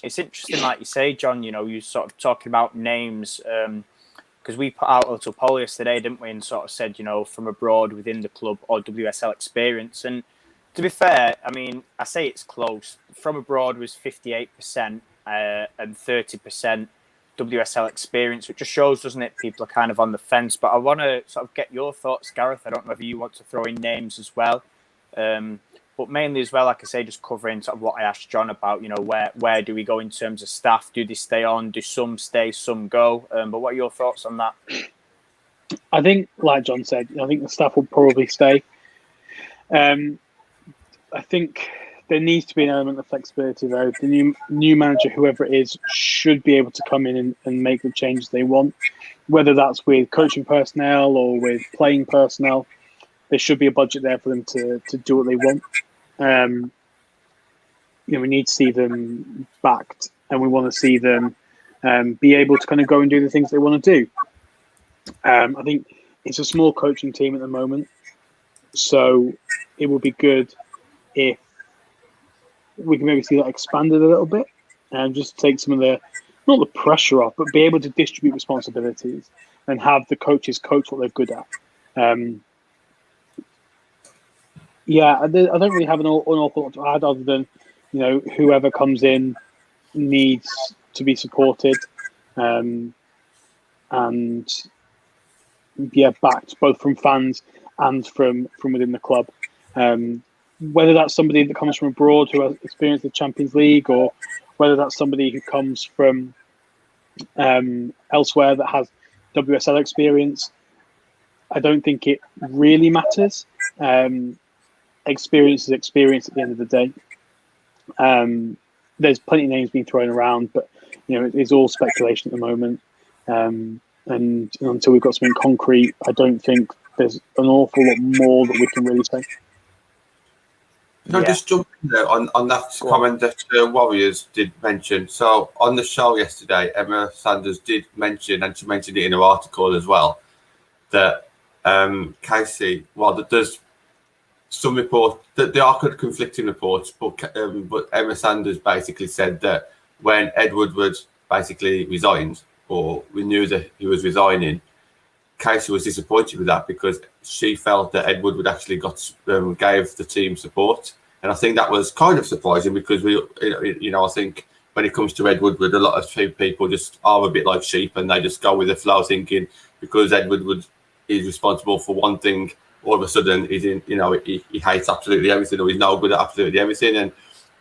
it's interesting, like you say, John, you sort of talking about names, because we put out a little poll yesterday, didn't we, and sort of said, from abroad, within the club, or WSL experience. And to be fair, I mean, I say it's close. From abroad was 58% and 30% WSL experience, which just shows, doesn't it, people are kind of on the fence. But I want to sort of get your thoughts, Gareth. I don't know if you want to throw in names as well. But mainly as well, like I say, just covering sort of what I asked John about, where do we go in terms of staff? Do they stay on? Do some stay, some go? But what are your thoughts on that? I think, like John said, I think the staff will probably stay. I think there needs to be an element of flexibility, though. The new manager, whoever it is, should be able to come in and make the changes they want, whether that's with coaching personnel or with playing personnel. There should be a budget there for them to do what they want. We need to see them backed, and we want to see them be able to kind of go and do the things they want to do. I think it's a small coaching team at the moment, so it would be good if we can maybe see that expanded a little bit and just take some of the, not the pressure off, but be able to distribute responsibilities and have the coaches coach what they're good at. I don't really have an awful lot to add other than, whoever comes in needs to be supported and backed both from fans and from within the club. Whether that's somebody that comes from abroad who has experienced the Champions League, or whether that's somebody who comes from elsewhere that has WSL experience, I don't think it really matters. Experience is experience at the end of the day. There's plenty of names being thrown around, but it's all speculation at the moment. And until we've got something concrete, I don't think there's an awful lot more that we can really say. Just jump in there on that comment that Warriors did mention. So on the show yesterday, Emma Sanders did mention, and she mentioned it in her article as well, that Casey, there's some reports that there are conflicting reports, but Emma Sanders basically said that when Ed Woodward basically resigned, or we knew that he was resigning, Casey was disappointed with that because she felt that Ed Woodward actually gave the team support, and I think that was kind of surprising because I think when it comes to Ed Woodward, a lot of people just are a bit like sheep and they just go with the flow, thinking because Ed Woodward is responsible for one thing, all of a sudden he hates absolutely everything, or he's no good at absolutely everything. And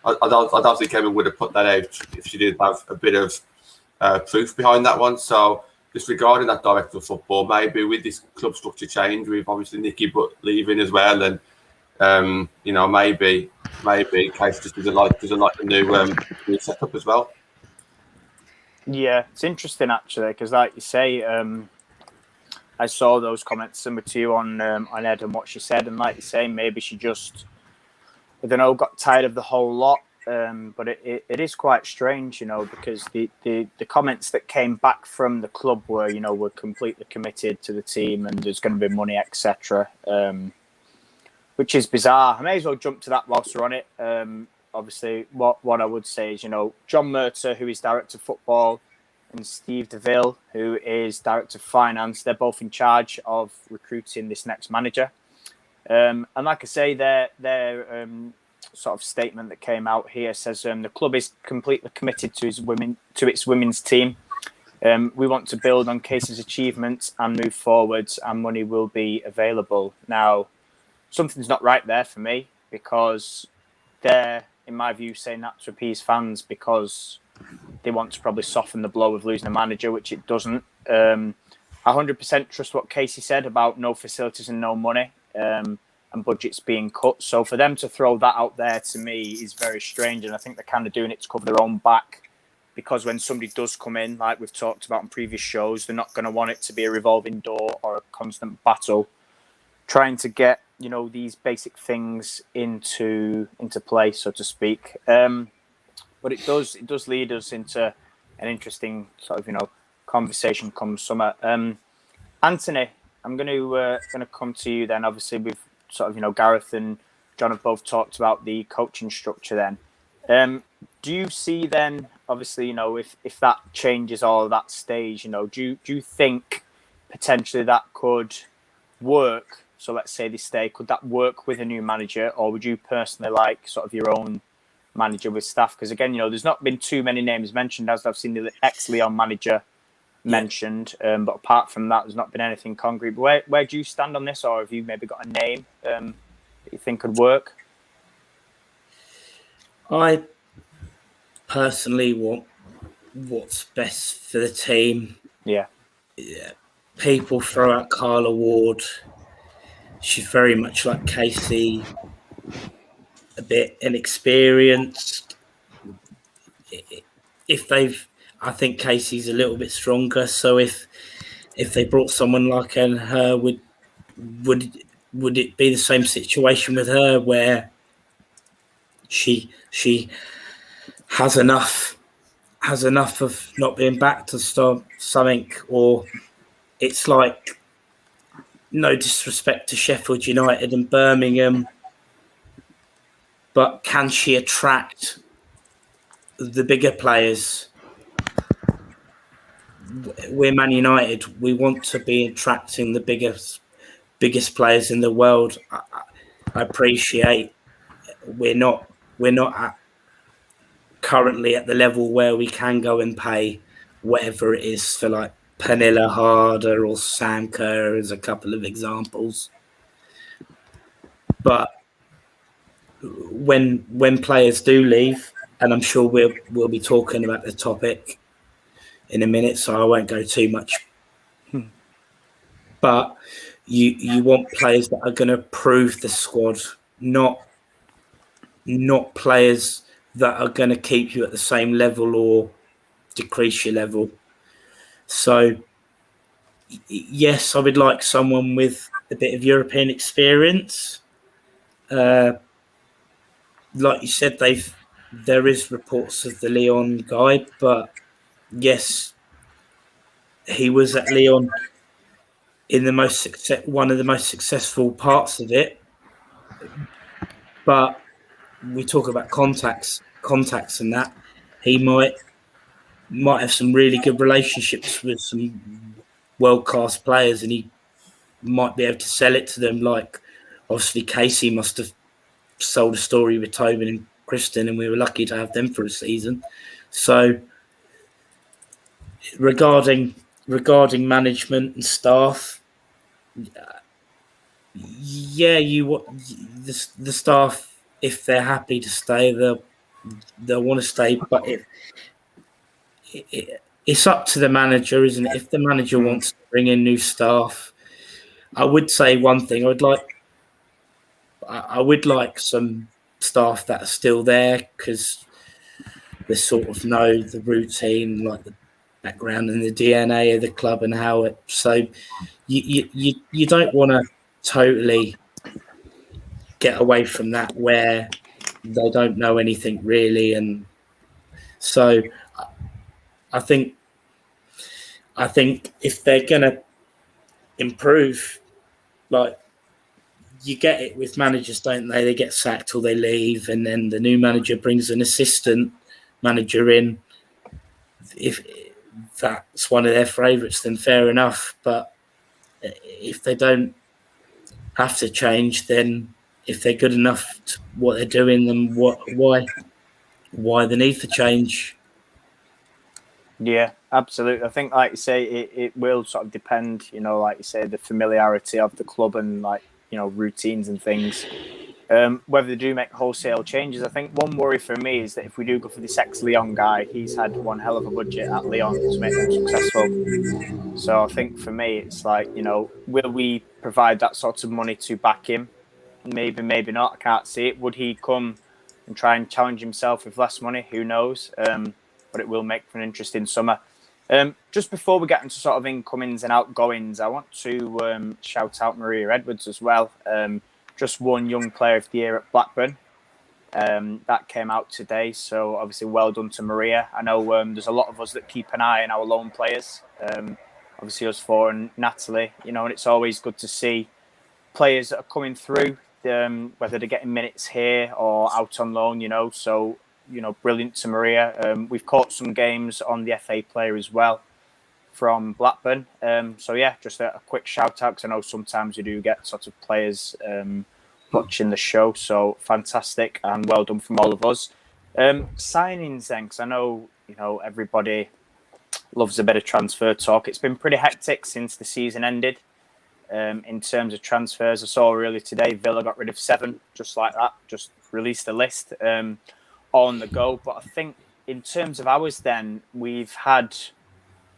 I don't think Emma would have put that out if she didn't have a bit of proof behind that one. So just regarding that director of football, maybe with this club structure change, with obviously Nikki Butt leaving as well, and maybe Case just doesn't like the new setup as well. Yeah, it's interesting actually, because like you say, I saw those comments similar to you on Ed and what she said, and like you say, maybe she just, I don't know, got tired of the whole lot. But it is quite strange, because the comments that came back from the club were, we're completely committed to the team and there's going to be money, etc. Which is bizarre. I may as well jump to that whilst we're on it. Obviously, what I would say is, John Murter, who is director of football, and Steve DeVille, who is director of finance, they're both in charge of recruiting this next manager. And like I say, their sort of statement that came out here says the club is completely committed to its women's team. We want to build on Casey's achievements and move forwards, and money will be available. Now, something's not right there for me, because they're, in my view, saying that to appease fans because they want to probably soften the blow of losing a manager, which it doesn't. 100% trust what Casey said about no facilities and no money, and budgets being cut. So for them to throw that out there, to me, is very strange, and I think they're kind of doing it to cover their own back, because when somebody does come in, like we've talked about in previous shows, they're not going to want it to be a revolving door or a constant battle trying to get, these basic things into play, so to speak. But it does lead us into an interesting sort of, conversation come summer. Anthony, I'm going to come to you then. Obviously, we've sort of, Gareth and John have both talked about the coaching structure then. Do you see then, obviously, if that changes all of that stage, do you think potentially that could work? So let's say they stay, could that work with a new manager, or would you personally like sort of your own manager with staff? Because again, there's not been too many names mentioned, as I've seen the ex-Leon manager mentioned, but apart from that, there's not been anything concrete. But where do you stand on this, or have you maybe got a name that you think could work? I personally want what's best for the team. Yeah. People throw out Carla Ward. She's very much like Casey, a bit inexperienced. I think Casey's a little bit stronger. So if they brought someone like her, would it be the same situation with her where she has enough of not being back to start something, or it's like, no disrespect to Sheffield United and Birmingham, but can she attract the bigger players? We're Man United. We want to be attracting the biggest players in the world. I appreciate we're not currently at the level where we can go and pay whatever it is for like Pernilla Harder or Sam Kerr as a couple of examples. But when players do leave, and I'm sure we'll be talking about the topic in a minute, so I won't go too much. But you want players that are going to prove the squad, not players that are going to keep you at the same level or decrease your level. So, yes, I would like someone with a bit of European experience. Like you said, there is reports of the Lyon guy, but yes, he was at Lyon in one of the most successful parts of it. But we talk about contacts and that. He might have some really good relationships with some world-class players, and he might be able to sell it to them. Like, obviously, Casey must have sold a story with Tobin and Kristen, and we were lucky to have them for a season. So, regarding management and staff, the staff, if they're happy to stay, they'll want to stay. But it's up to the manager, isn't it? If the manager wants to bring in new staff, I would say one thing. I would like some staff that are still there, because they sort of know the routine, like the background and the DNA of the club and how it. So you don't want to totally get away from that where they don't know anything really, and so I think if they're gonna improve, like, you get it with managers, don't they? They get sacked or they leave, and then the new manager brings an assistant manager in. If that's one of their favourites, then fair enough. But if they don't have to change, then if they're good enough to what they're doing, then why the need for change? Yeah, absolutely. I think, like you say, it will sort of depend, like you say, the familiarity of the club and, like, routines and things. Whether they do make wholesale changes. I think one worry for me is that if we do go for this ex-Lyon guy, he's had one hell of a budget at Lyon to make them successful. So I think for me, it's like, will we provide that sort of money to back him? Maybe, maybe not. I can't see it. Would he come and try and challenge himself with less money? Who knows? But it will make for an interesting summer. Just before we get into sort of incomings and outgoings, I want to shout out Maria Edwards as well. Just won Young Player of the Year at Blackburn. That came out today, so obviously well done to Maria. I know there's a lot of us that keep an eye on our loan players. obviously us four and Natalie, and it's always good to see players that are coming through, whether they're getting minutes here or out on loan, so, brilliant to Maria. We've caught some games on the FA player as well from Blackburn. So yeah, just a quick shout out, because I know sometimes you do get sort of players watching the show. So fantastic and well done from all of us. Signings then, because I know, everybody loves a bit of transfer talk. It's been pretty hectic since the season ended. In terms of transfers, I saw earlier today Villa got rid of 7, just like that, just released a list on the go. But I think in terms of ours then, we've had,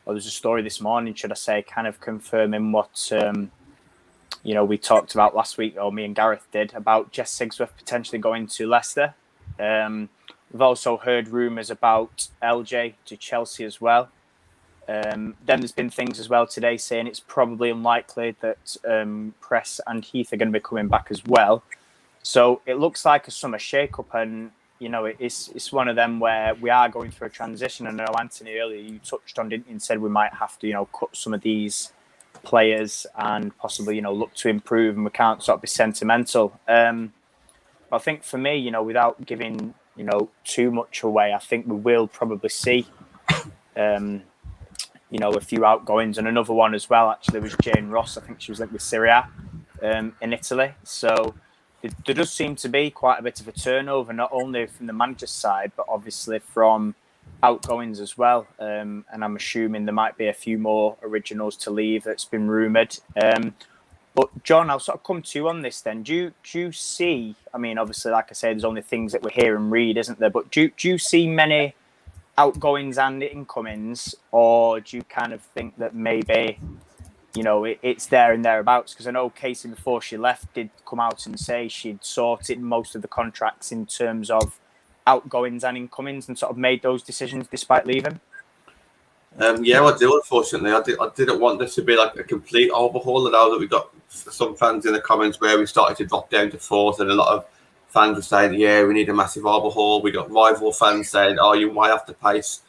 well, there's a story this morning, should I say, kind of confirming what, we talked about last week, or me and Gareth did, about Jess Sigsworth potentially going to Leicester. We've also heard rumours about LJ to Chelsea as well. Then there's been things as well today saying it's probably unlikely that Press and Heath are going to be coming back as well. So it looks like a summer shake-up, and it's one of them where we are going through a transition. And I know, Anthony, earlier you touched on, didn't you, and said we might have to cut some of these players and possibly look to improve, and we can't sort of be sentimental. I think for me, without giving too much away, I think we will probably see a few outgoings, and another one as well actually was Jane Ross. I think she was linked with Syria in Italy. So there does seem to be quite a bit of a turnover, not only from the manager's side, but obviously from outgoings as well. And I'm assuming there might be a few more originals to leave that's been rumoured. But John, I'll sort of come to you on this then. Do you see, I mean, obviously, like I say, there's only things that we hear and read, isn't there? But do you see many outgoings and incomings, or do you kind of think that maybe, it's there and thereabouts? Because I know Casey, before she left, did come out and say she'd sorted most of the contracts in terms of outgoings and incomings, and sort of made those decisions despite leaving. Yeah, I do. Unfortunately, I didn't want this to be like a complete overhaul. I know that we got some fans in the comments where we started to drop down to 4th, and a lot of fans were saying, yeah, we need a massive overhaul. We got rival fans saying, oh, you might have to pace.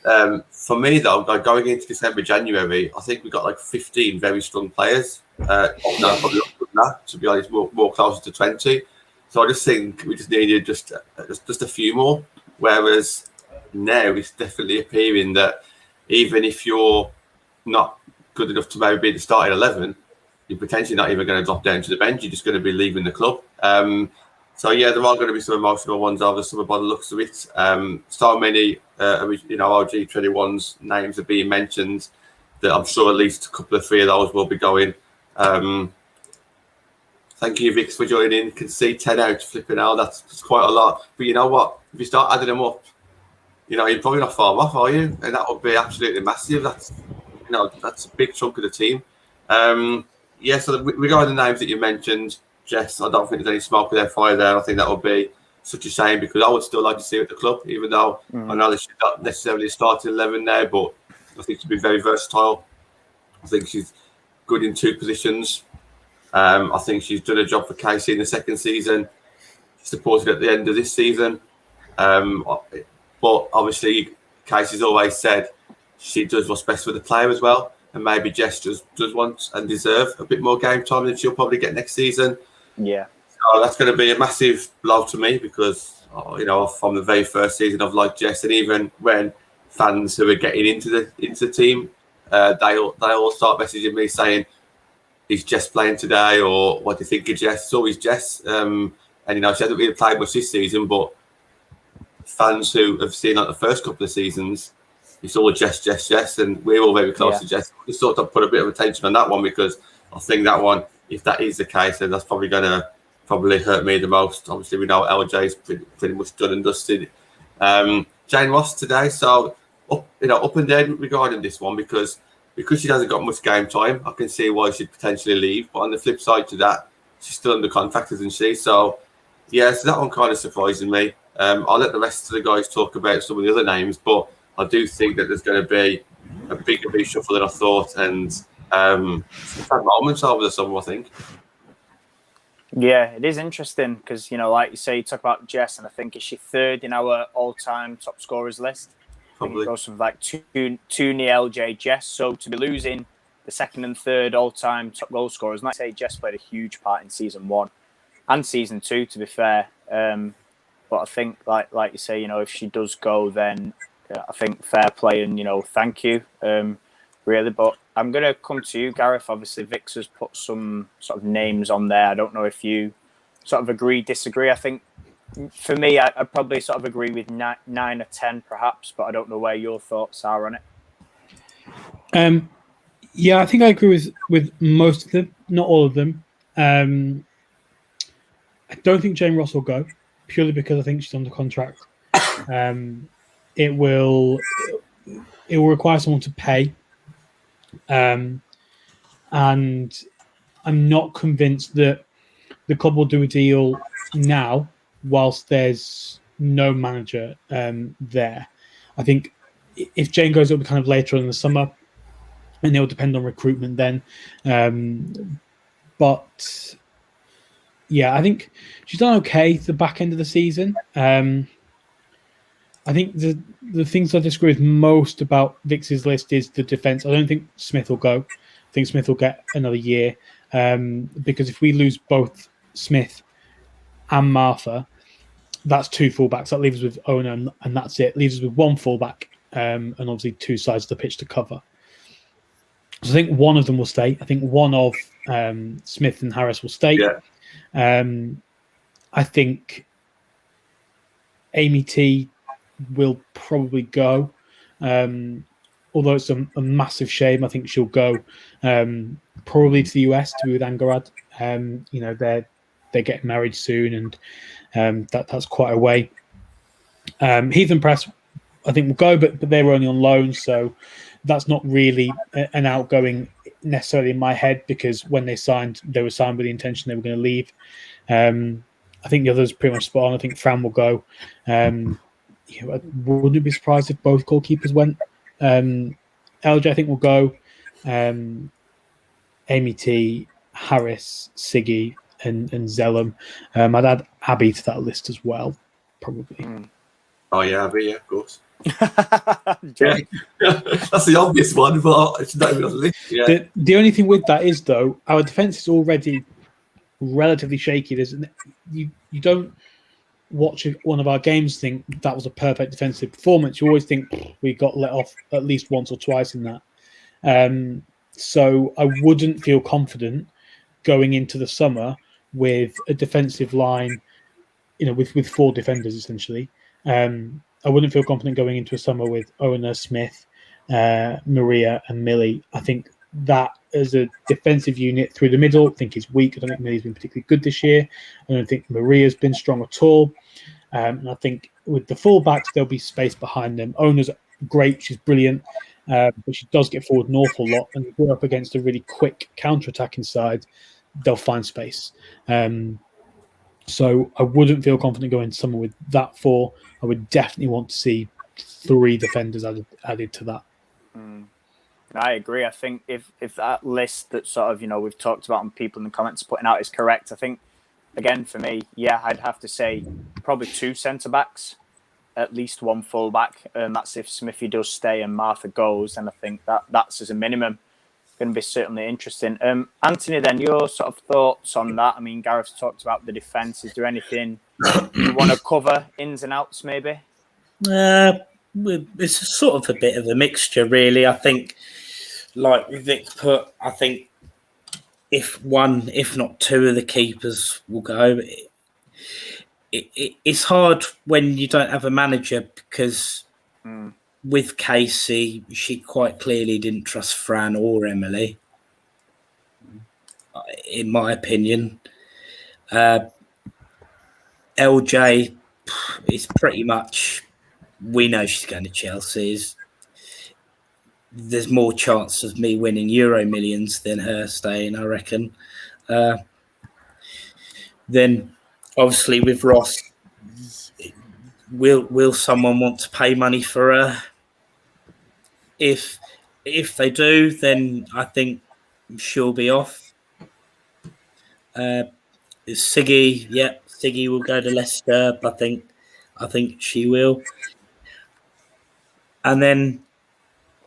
For me, though, like going into December, January, I think we got like 15 very strong players. No, probably not good enough, to be honest, more closer to 20. So I just think we just needed just a few more. Whereas now it's definitely appearing that even if you're not good enough to maybe be the starting 11, you're potentially not even going to drop down to the bench. You're just going to be leaving the club. So yeah, there are going to be some emotional ones over some by the looks of it. So many, OG21's names are being mentioned that I'm sure at least a couple of 3 of those will be going. Thank you, Vix, for joining in. Can see 10 out, flipping out. That's quite a lot. But you know what? If you start adding them up, you're probably not far off, are you? And that would be absolutely massive. That's a big chunk of the team. So regarding the names that you mentioned, Jess, I don't think there's any smoke with their fire there. I think that would be such a shame, because I would still like to see her at the club, even though I know that she's not necessarily starting 11 there, but I think she'd be very versatile. I think she's good in 2 positions. I think she's done a job for Casey in the 2nd season, supported at the end of this season. But obviously, Casey's always said she does what's best for the player as well. And maybe Jess does want and deserve a bit more game time than she'll probably get next season. Yeah. So that's going to be a massive blow to me, because, from the very first season I've liked Jess, and even when fans who are getting into the team, they all start messaging me saying, is Jess playing today, or what do you think of Jess? It's always Jess. And, she hasn't really played much this season, but fans who have seen like the first couple of seasons, it's all Jess, and we're all very close to Jess. We sort of put a bit of attention on that one, because I think that one, if that is the case, then that's probably going to hurt me the most. Obviously, we know LJ's pretty much done and dusted. Jane Ross today, so up and down regarding this one, because she hasn't got much game time. I can see why she'd potentially leave, but on the flip side to that, she's still under contract, isn't she? So yeah, so that one kind of surprising me. I'll let the rest of the guys talk about some of the other names, but I do think that there's going to be a bigger reshuffle than I thought, and some fun moments over the summer, I think. Yeah, it is interesting because, like you say, you talk about Jess, and I think is she 3rd in our all-time top scorers list. Probably. It goes from like 2-0 LJ Jess. So to be losing the second and third all-time top goal scorers, and like I say, Jess played a huge part in season 1 and season 2, to be fair. But I think, like you say, if she does go, then I think fair play and thank you, really. But I'm going to come to you, Gareth. Obviously, Vix has put some sort of names on there. I don't know if you sort of agree, disagree. I think for me, I probably sort of agree with 9 or 10, perhaps. But I don't know where your thoughts are on it. Yeah, I think I agree with most of them, not all of them. I don't think Jane Ross will go, purely because I think she's under contract. It will require someone to pay, and I'm not convinced that the club will do a deal now whilst there's no manager there. I think if Jane goes, it'll be kind of later in the summer, and it will depend on recruitment then. But yeah, I think she's done okay the back end of the season. I think the things I disagree with most about Vix's list is the defence. I don't think Smith will go. I think Smith will get another year because if we lose both Smith and Martha, that's 2 fullbacks. That leaves us with Ona, and that's it. Leaves us with 1 fullback and obviously 2 sides of the pitch to cover. So I think one of them will stay. I think one of Smith and Harris will stay. Yeah. I think Amy T will probably go. Although it's a massive shame, I think she'll go probably to the US to be with Angarad. They're getting married soon, and that's quite a way. Heath and Press, I think, will go, but they were only on loan, so that's not really an outgoing necessarily in my head, because when they were signed with the intention they were going to leave. I think the others pretty much spot on. I think Fran will go. I wouldn't be surprised if both goalkeepers went. LJ, I think, will go. Amy T, Harris, Siggy, and Zellum. I'd add Abby to that list as well, probably. Oh yeah, Abby, yeah, of course. Yeah. That's the obvious one, but it's not even on the list. Yeah. The only thing with that is, though, our defence is already relatively shaky. You don't watch one of our games think that was a perfect defensive performance. You always think we got let off at least once or twice in that. So I wouldn't feel confident going into the summer with a defensive line, with 4 defenders essentially. I wouldn't feel confident going into a summer with Ona, Smith, Maria, and Millie. I think that as a defensive unit through the middle, I think is weak. I don't think Millie's been particularly good this year. I don't think Maria's been strong at all. And I think with the fullbacks, there'll be space behind them. Ona's great. She's brilliant. But she does get forward an awful lot. And if we're up against a really quick counter-attacking side, they'll find space. So I wouldn't feel confident going to summer with that 4. I would definitely want to see 3 defenders added to that. I agree. I think if that list that sort of, we've talked about and people in the comments putting out is correct, I think, again, for me, yeah, I'd have to say probably 2 centre-backs, at least 1 full-back. That's if Smithy does stay and Martha goes, and I think that's as a minimum going to be certainly interesting. Anthony, then, your sort of thoughts on that? I mean, Gareth's talked about the defence. Is there anything you want to cover, ins and outs, maybe? It's sort of a bit of a mixture, really. I think, like Vic put, I think if one, if not 2 of the keepers will go, it's hard when you don't have a manager, because with Casey, she quite clearly didn't trust Fran or Emily, in my opinion. LJ is pretty much, we know she's going to Chelsea. There's more chance of me winning Euro Millions than her staying, I reckon. Then, obviously, with Ross, will someone want to pay money for her? If they do, then I think she'll be off. Siggy, Siggy will go to Leicester. I think she will. And then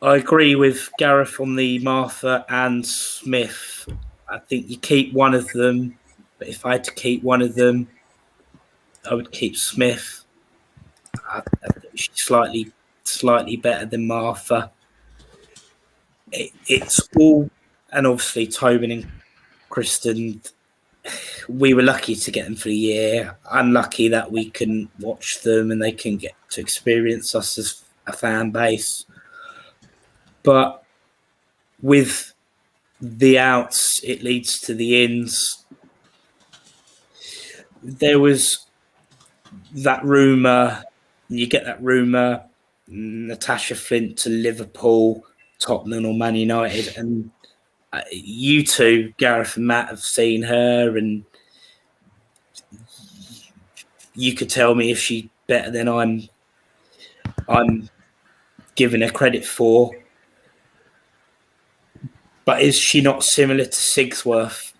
I agree with Gareth on the Martha and Smith. I think you keep one of them, but if I had to keep one of them, I would keep Smith. I think she's slightly better than Martha. It's all, and obviously Tobin and Kristen, we were lucky to get them for a year. Unlucky that we couldn't watch them and they couldn't get to experience us as a fan base. But with the outs, it leads to the ins. There was that rumour, you get that rumour, Natasha Flint to Liverpool, Tottenham or Man United, and you two, Gareth and Matt, have seen her, and you could tell me if she's better than I'm giving her credit for. But is she not similar to Sigsworth?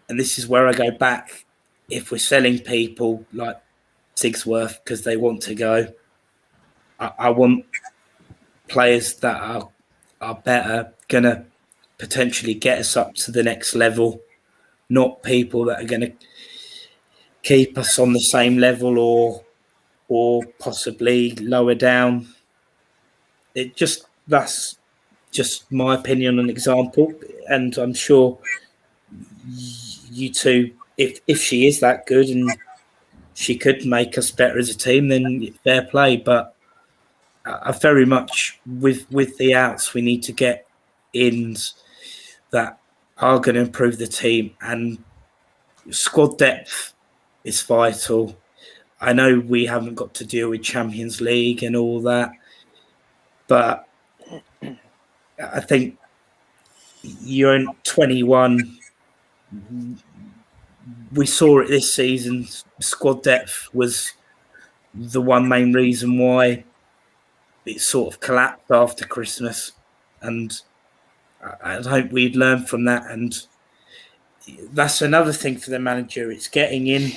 And this is where I go back. If we're selling people like Sigsworth because they want to go, I want players that are better, going to potentially get us up to the next level, not people that are going to keep us on the same level or possibly lower down. That's just my opinion and example, and I'm sure you two, if she is that good and she could make us better as a team, then fair play. But I very much with the outs, we need to get ins that are going to improve the team, and squad depth is vital. I know we haven't got to deal with Champions League and all that, but I think you're in 21. We saw it this season. Squad depth was the one main reason why it sort of collapsed after Christmas, and I hope we'd learn from that. And that's another thing for the manager. It's getting in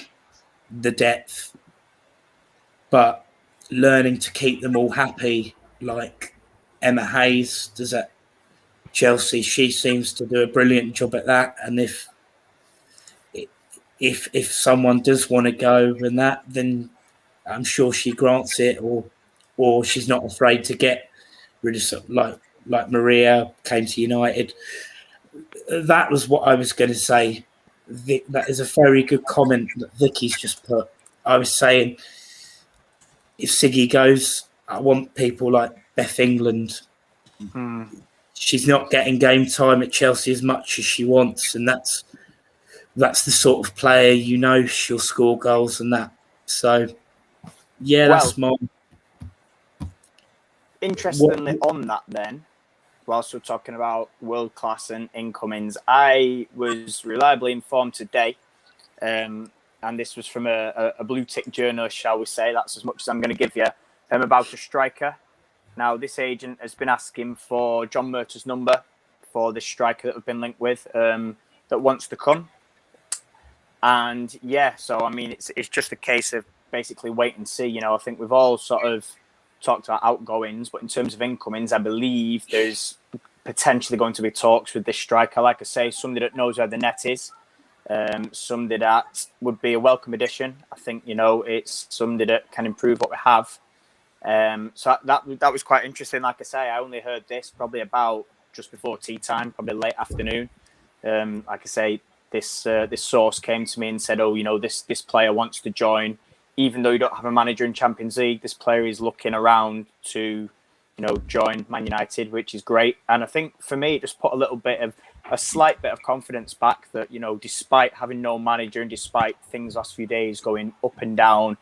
the depth, but learning to keep them all happy, like Emma Hayes does at Chelsea. She seems to do a brilliant job at that. And if someone does want to go and that, then I'm sure she grants it, or she's not afraid to get rid of something like Maria came to United. That was what I was going to say. That is a very good comment that Vicky's just put. I was saying, if Siggy goes, I want people like Beth England. She's not getting game time at Chelsea as much as she wants, and that's the sort of player, she'll score goals and that. So, yeah, that's my... Interestingly, on that then, whilst we're talking about world class and incomings, I was reliably informed today, and this was from a blue tick journalist, shall we say, that's as much as I'm going to give you, about a striker. Now, this agent has been asking for John Murtaugh's number for this striker that we've been linked with, that wants to come. And yeah, so I mean, it's just a case of basically wait and see. I think we've all sort of talked about outgoings, but in terms of incomings, I believe there's potentially going to be talks with this striker. Like I say, somebody that knows where the net is, somebody that would be a welcome addition. I think, it's somebody that can improve what we have. So that was quite interesting. Like I say, I only heard this probably about just before tea time, probably late afternoon. Like I say, this source came to me and said, this player wants to join. Even though you don't have a manager in Champions League, this player is looking around to, join Man United, which is great. And I think for me, it just put a slight bit of confidence back that, despite having no manager and despite things last few days going up and down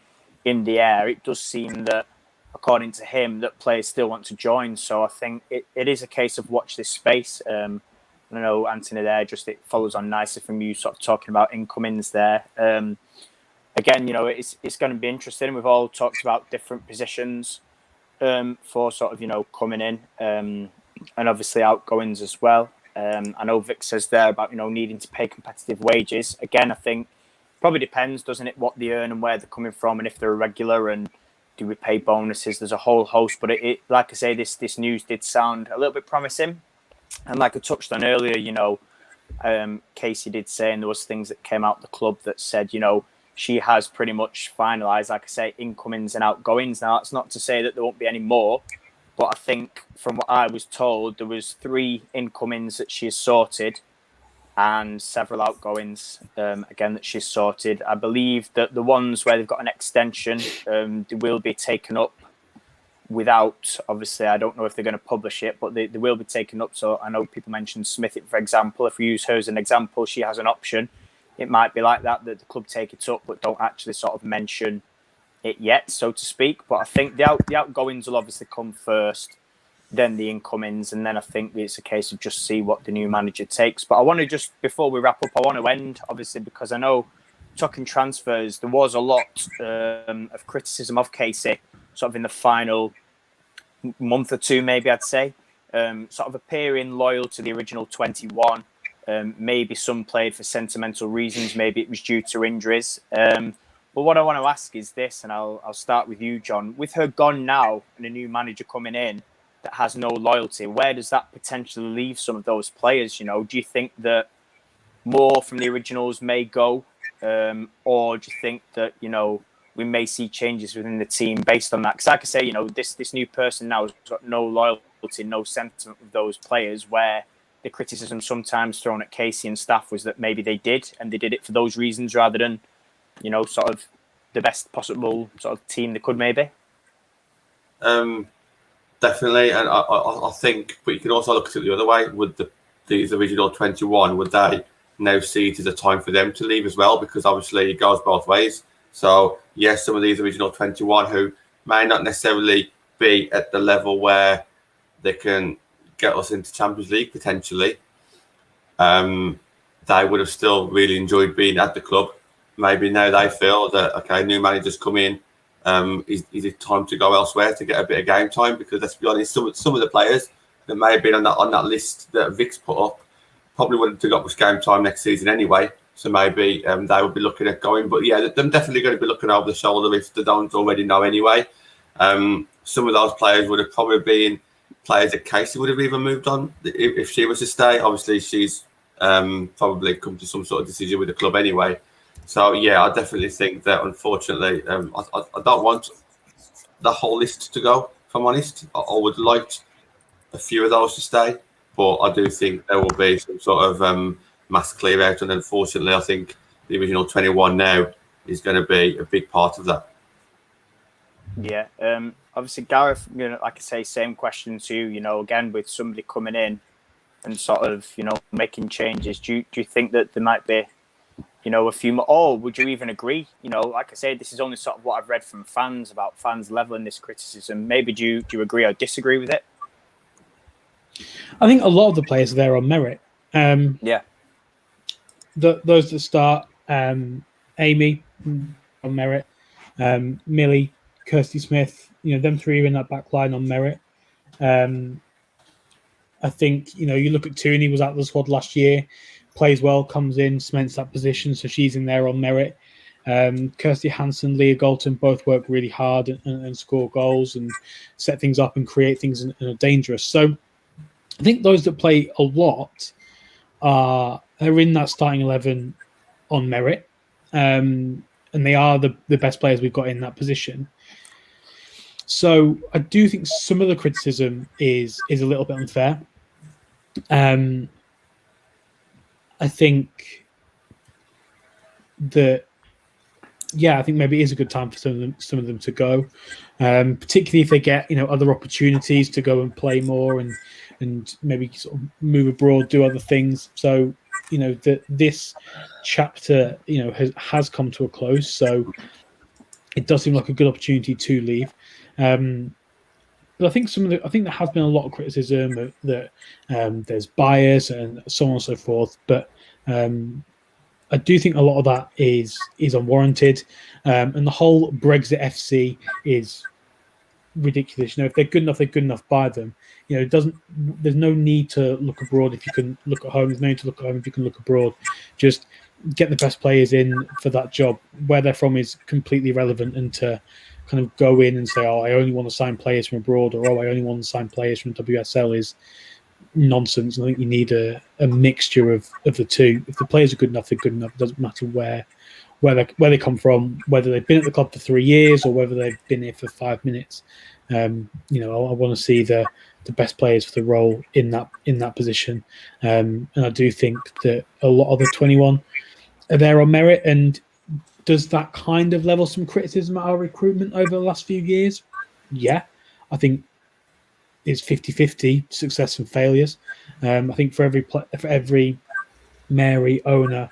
in the air, it does seem that, according to him, that players still want to join. So I think it is a case of watch this space. I know, Anthony, there, it follows on nicely from you sort of talking about incomings there. Again, it's going to be interesting. We've all talked about different positions for sort of, coming in and obviously outgoings as well. I know Vic says there about, needing to pay competitive wages. Again, I think probably depends, doesn't it, what they earn and where they're coming from and if they're a regular and do we pay bonuses? There's a whole host, but it like I say, this news did sound a little bit promising. And like I touched on earlier, Casey did say, and there was things that came out the club that said, she has pretty much finalised, like I say, incomings and outgoings. Now, that's not to say that there won't be any more, but I think from what I was told, there was 3 incomings that she has sorted and several outgoings, again, that she's sorted. I believe that the ones where they've got an extension, they will be taken up without, obviously, I don't know if they're going to publish it, but they will be taken up. So I know people mentioned Smith, for example. If we use her as an example, she has an option. It might be like that the club take it up, but don't actually sort of mention it yet, so to speak. But I think the outgoings will obviously come first, then the incomings, and then I think it's a case of just see what the new manager takes. But I want to just, before we wrap up, I want to end, obviously, because I know talking transfers, there was a lot of criticism of Casey, sort of in the final month or two, maybe I'd say, sort of appearing loyal to the original 21. Maybe some played for sentimental reasons. Maybe it was due to injuries. But what I want to ask is this, and I'll start with you, John. With her gone now and a new manager coming in that has no loyalty, where does that potentially leave some of those players? Do you think that more from the originals may go, or do you think that we may see changes within the team based on that? Because like I say, this new person now has got no loyalty, no sentiment with those players, where the criticism sometimes thrown at Casey and staff was that maybe they did it for those reasons rather than, sort of the best possible sort of team they could maybe. Definitely, and I think, but you can also look at it the other way. Would these original 21, would they now see it as a time for them to leave as well? Because obviously it goes both ways. So yes, some of these original 21 who may not necessarily be at the level where they can get us into Champions League potentially, they would have still really enjoyed being at the club. Maybe now they feel that, okay, new managers come in, is it time to go elsewhere to get a bit of game time? Because let's be honest, some of the players that may have been on that list that Vic's put up probably wouldn't have got much game time next season anyway. So maybe they would be looking at going. But yeah, they're definitely going to be looking over the shoulder if they don't already know anyway. Some of those players would have probably been players that Casey would have even moved on if she was to stay. Obviously, she's probably come to some sort of decision with the club anyway. So yeah, I definitely think that unfortunately, I don't want the whole list to go. If I'm honest, I would like a few of those to stay, but I do think there will be some sort of mass clear out, and unfortunately, I think the original 21 now is going to be a big part of that. Yeah. Obviously, Gareth, like I say, same question to you. Again, with somebody coming in and sort of, making changes, do you think that there might be, a few more, or would you even agree? Like I say, this is only sort of what I've read from fans about fans leveling this criticism. Maybe do you agree or disagree with it? I think a lot of the players are there on merit. Yeah. Those that start, Amy on merit, Millie, Kirsty Smith, them 3 are in that back line on merit. I think, you look at Tooney, was out of the squad last year, plays well, comes in, cements that position, so she's in there on merit. Kirsty Hansen, Leah Galton both work really hard and score goals and set things up and create things and are dangerous. So I think those that play a lot are in that starting 11 on merit, and they are the best players we've got in that position. So I do think some of the criticism is a little bit unfair. I think that, I think maybe it is a good time for some of them to go, particularly if they get other opportunities to go and play more and maybe sort of move abroad, do other things. So that this chapter has come to a close. So it does seem like a good opportunity to leave. But I think there has been a lot of criticism that there's bias and so on and so forth. But I do think a lot of that is unwarranted. And the whole Brexit FC is ridiculous. If they're good enough, they're good enough by them. There's no need to look abroad if you can look at home. There's no need to look at home if you can look abroad. Just get the best players in for that job. Where they're from is completely irrelevant, and to kind of go in and say, oh, I only want to sign players from abroad, or oh, I only want to sign players from WSL is nonsense. I think you need a mixture of the two. If the players are good enough, they're good enough. It doesn't matter where they come from, whether they've been at the club for 3 years or whether they've been here for 5 minutes. I want to see the best players for the role in that position. And I do think that a lot of the 21 are there on merit. And does that kind of level some criticism at our recruitment over the last few years? Yeah, I think it's 50-50 success and failures. I think for every Mary owner,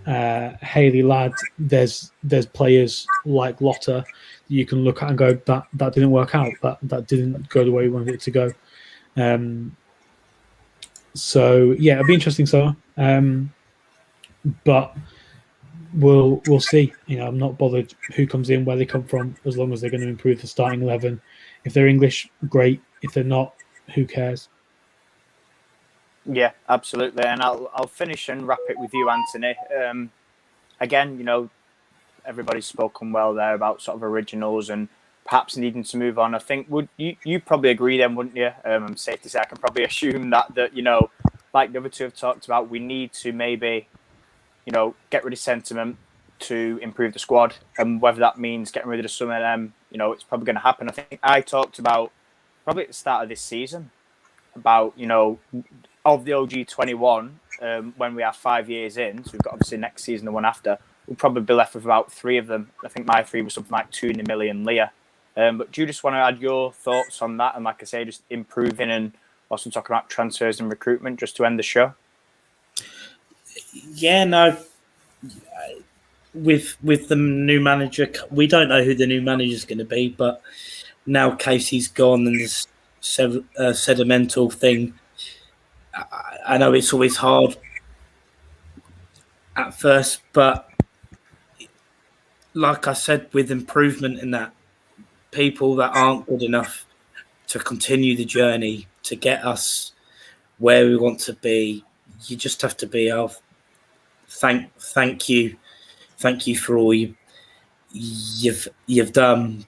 Hayley Ladd, there's players like Lotta that you can look at and go, that didn't work out, that didn't go the way we wanted it to go. So yeah, it'll be interesting summer. But we'll see. I'm not bothered who comes in, where they come from, as long as they're going to improve the starting 11. If they're English, great. If they're not, who cares? Yeah, absolutely. And I'll finish and wrap it with you, Anthony. Again, everybody's spoken well there about sort of originals and perhaps needing to move on. I think would you probably agree then, wouldn't you? I'm safe to say I can probably assume that like the other two have talked about, we need to maybe get rid of sentiment to improve the squad, and whether that means getting rid of some of them, it's probably going to happen. I think I talked about probably at the start of this season about of the OG21, when we are 5 years in, so we've got obviously next season, the one after, we'll probably be left with about 3 of them. I think my 3 was something like 2 million lira. But do you just want to add your thoughts on that? And like I say, just improving and also talking about transfers and recruitment just to end the show? Yeah, no. With the new manager, we don't know who the new manager is going to be, but now Casey's gone and this sedimental thing, I know it's always hard at first, but like I said, with improvement in that, people that aren't good enough to continue the journey to get us where we want to be, you just have to be thank you for all you've done,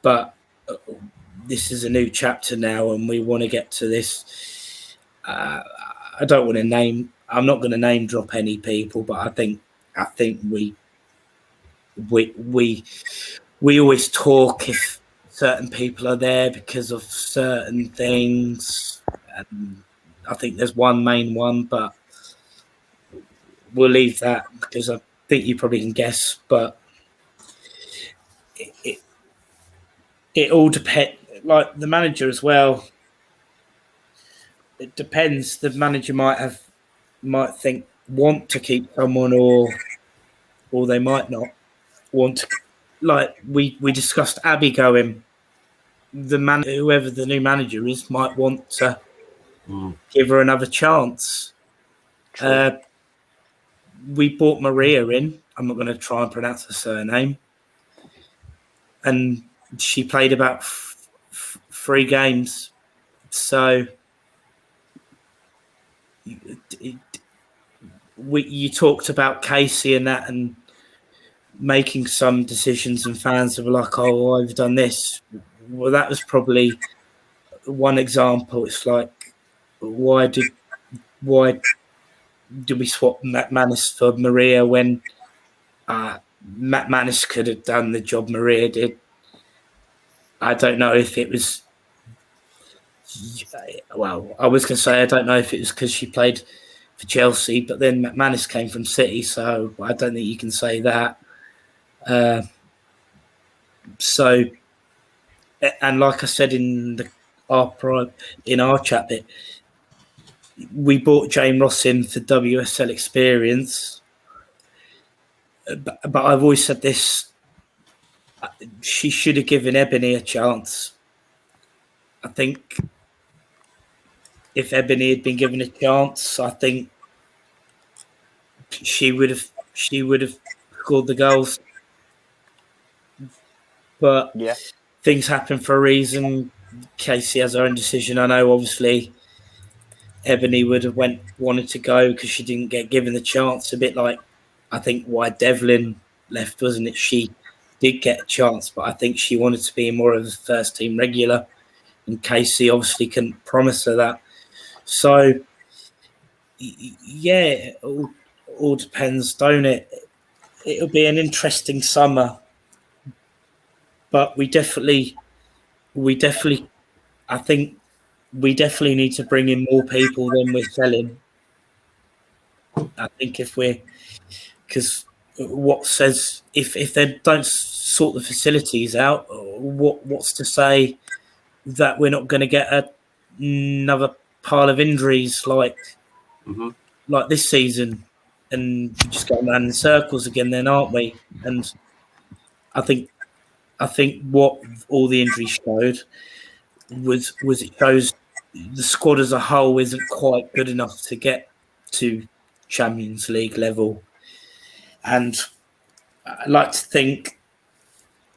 but this is a new chapter now, and we want to get to this. I'm not going to name drop any people, but I think we always talk if certain people are there because of certain things. And I think there's one main one, but we'll leave that because I think you probably can guess. But it all depends. Like the manager as well. It depends. The manager might want to keep someone, or they might not want to. Like we discussed Abby going. Whoever the new manager is might want to give her another chance. We brought Maria in. I'm not going to try and pronounce her surname. And she played about 3 games. So you talked about Casey and that, and making some decisions, and fans were like, oh, I've done this. Well, that was probably one example. It's like, why did we swap McManus for Maria when McManus could have done the job Maria did? I don't know if it was. Well, I was going to say I don't know if it was because she played for Chelsea, but then McManus came from City, so I don't think you can say that. So, and like I said in our chat bit, we brought Jane Ross in for WSL experience, but I've always said this: she should have given Ebony a chance. I think if Ebony had been given a chance, I think she would have scored the goals. But yeah, things happen for a reason. Casey has her own decision. I know, obviously, Ebony would have wanted to go because she didn't get given the chance. A bit like, I think, why Devlin left, wasn't it? She did get a chance, but I think she wanted to be more of a first team regular, and Casey obviously couldn't promise her that. So, yeah, it all depends, don't it? It'll be an interesting summer, but we definitely, I think we definitely need to bring in more people than we're selling. I think because what says if they don't sort the facilities out, what's to say that we're not going to get another pile of injuries like this season, and just going around in circles again, then, aren't we? And I think what all the injuries showed was it shows the squad as a whole isn't quite good enough to get to Champions League level, and I like to think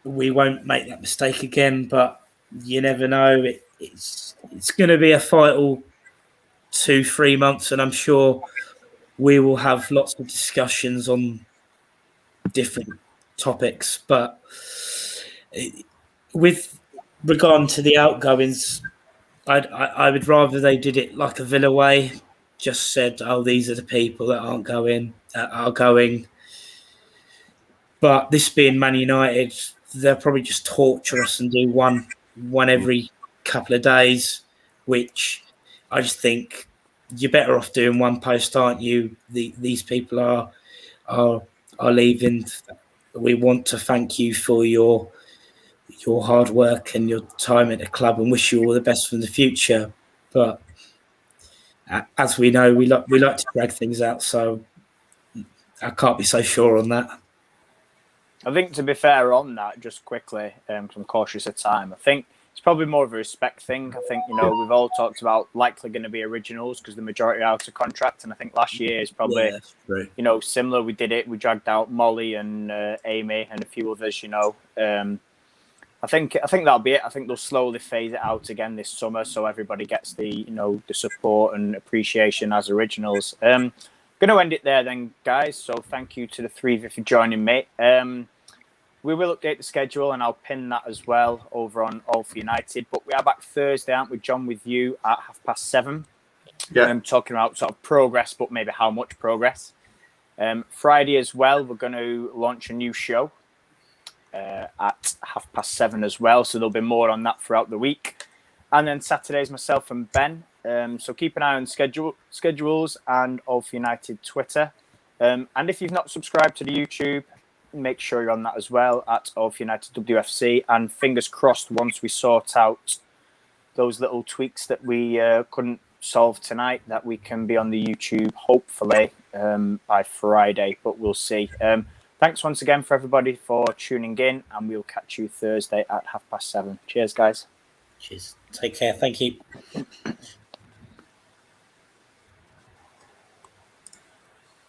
we won't make that mistake again, but you never know. It's going to be a fight all 2-3 months, and I'm sure we will have lots of discussions on different topics. But with regard to the outgoings, I would rather they did it like a Villa way, just said, "Oh, these are the people that aren't going, that are going." But this being Man United, they'll probably just torture us and do one every couple of days, which I just think you're better off doing one post, aren't you? These people are leaving. We want to thank you for your hard work and your time at the club, and wish you all the best for the future. But as we know, we like to drag things out, so I can't be so sure on that. I think, to be fair on that, just quickly, because I'm cautious of time, I think it's probably more of a respect thing. I think, we've all talked about likely going to be originals because the majority are out of contract. And I think last year is probably, similar. We did it. We dragged out Molly and Amy and a few others, I think that'll be it. I think they'll slowly phase it out again this summer, so everybody gets the the support and appreciation as originals. Going to end it there then, guys. So thank you to the three of you for joining me. We will update the schedule, and I'll pin that as well over on All for United. But we are back Thursday, aren't we, John, with you at 7:30. Yeah. Talking about sort of progress, but maybe how much progress. Friday as well, we're going to launch a new show at 7:30 as well. So there'll be more on that throughout the week. And then Saturday's myself and Ben. So keep an eye on schedules and All for United Twitter. And if you've not subscribed to the YouTube, make sure you're on that as well at All for United WFC. And fingers crossed, once we sort out those little tweaks that we couldn't solve tonight, that we can be on the YouTube hopefully by Friday, but we'll see. Thanks once again for everybody for tuning in, and we'll catch you Thursday at 7:30. Cheers, guys. Cheers. Take care. Thank you.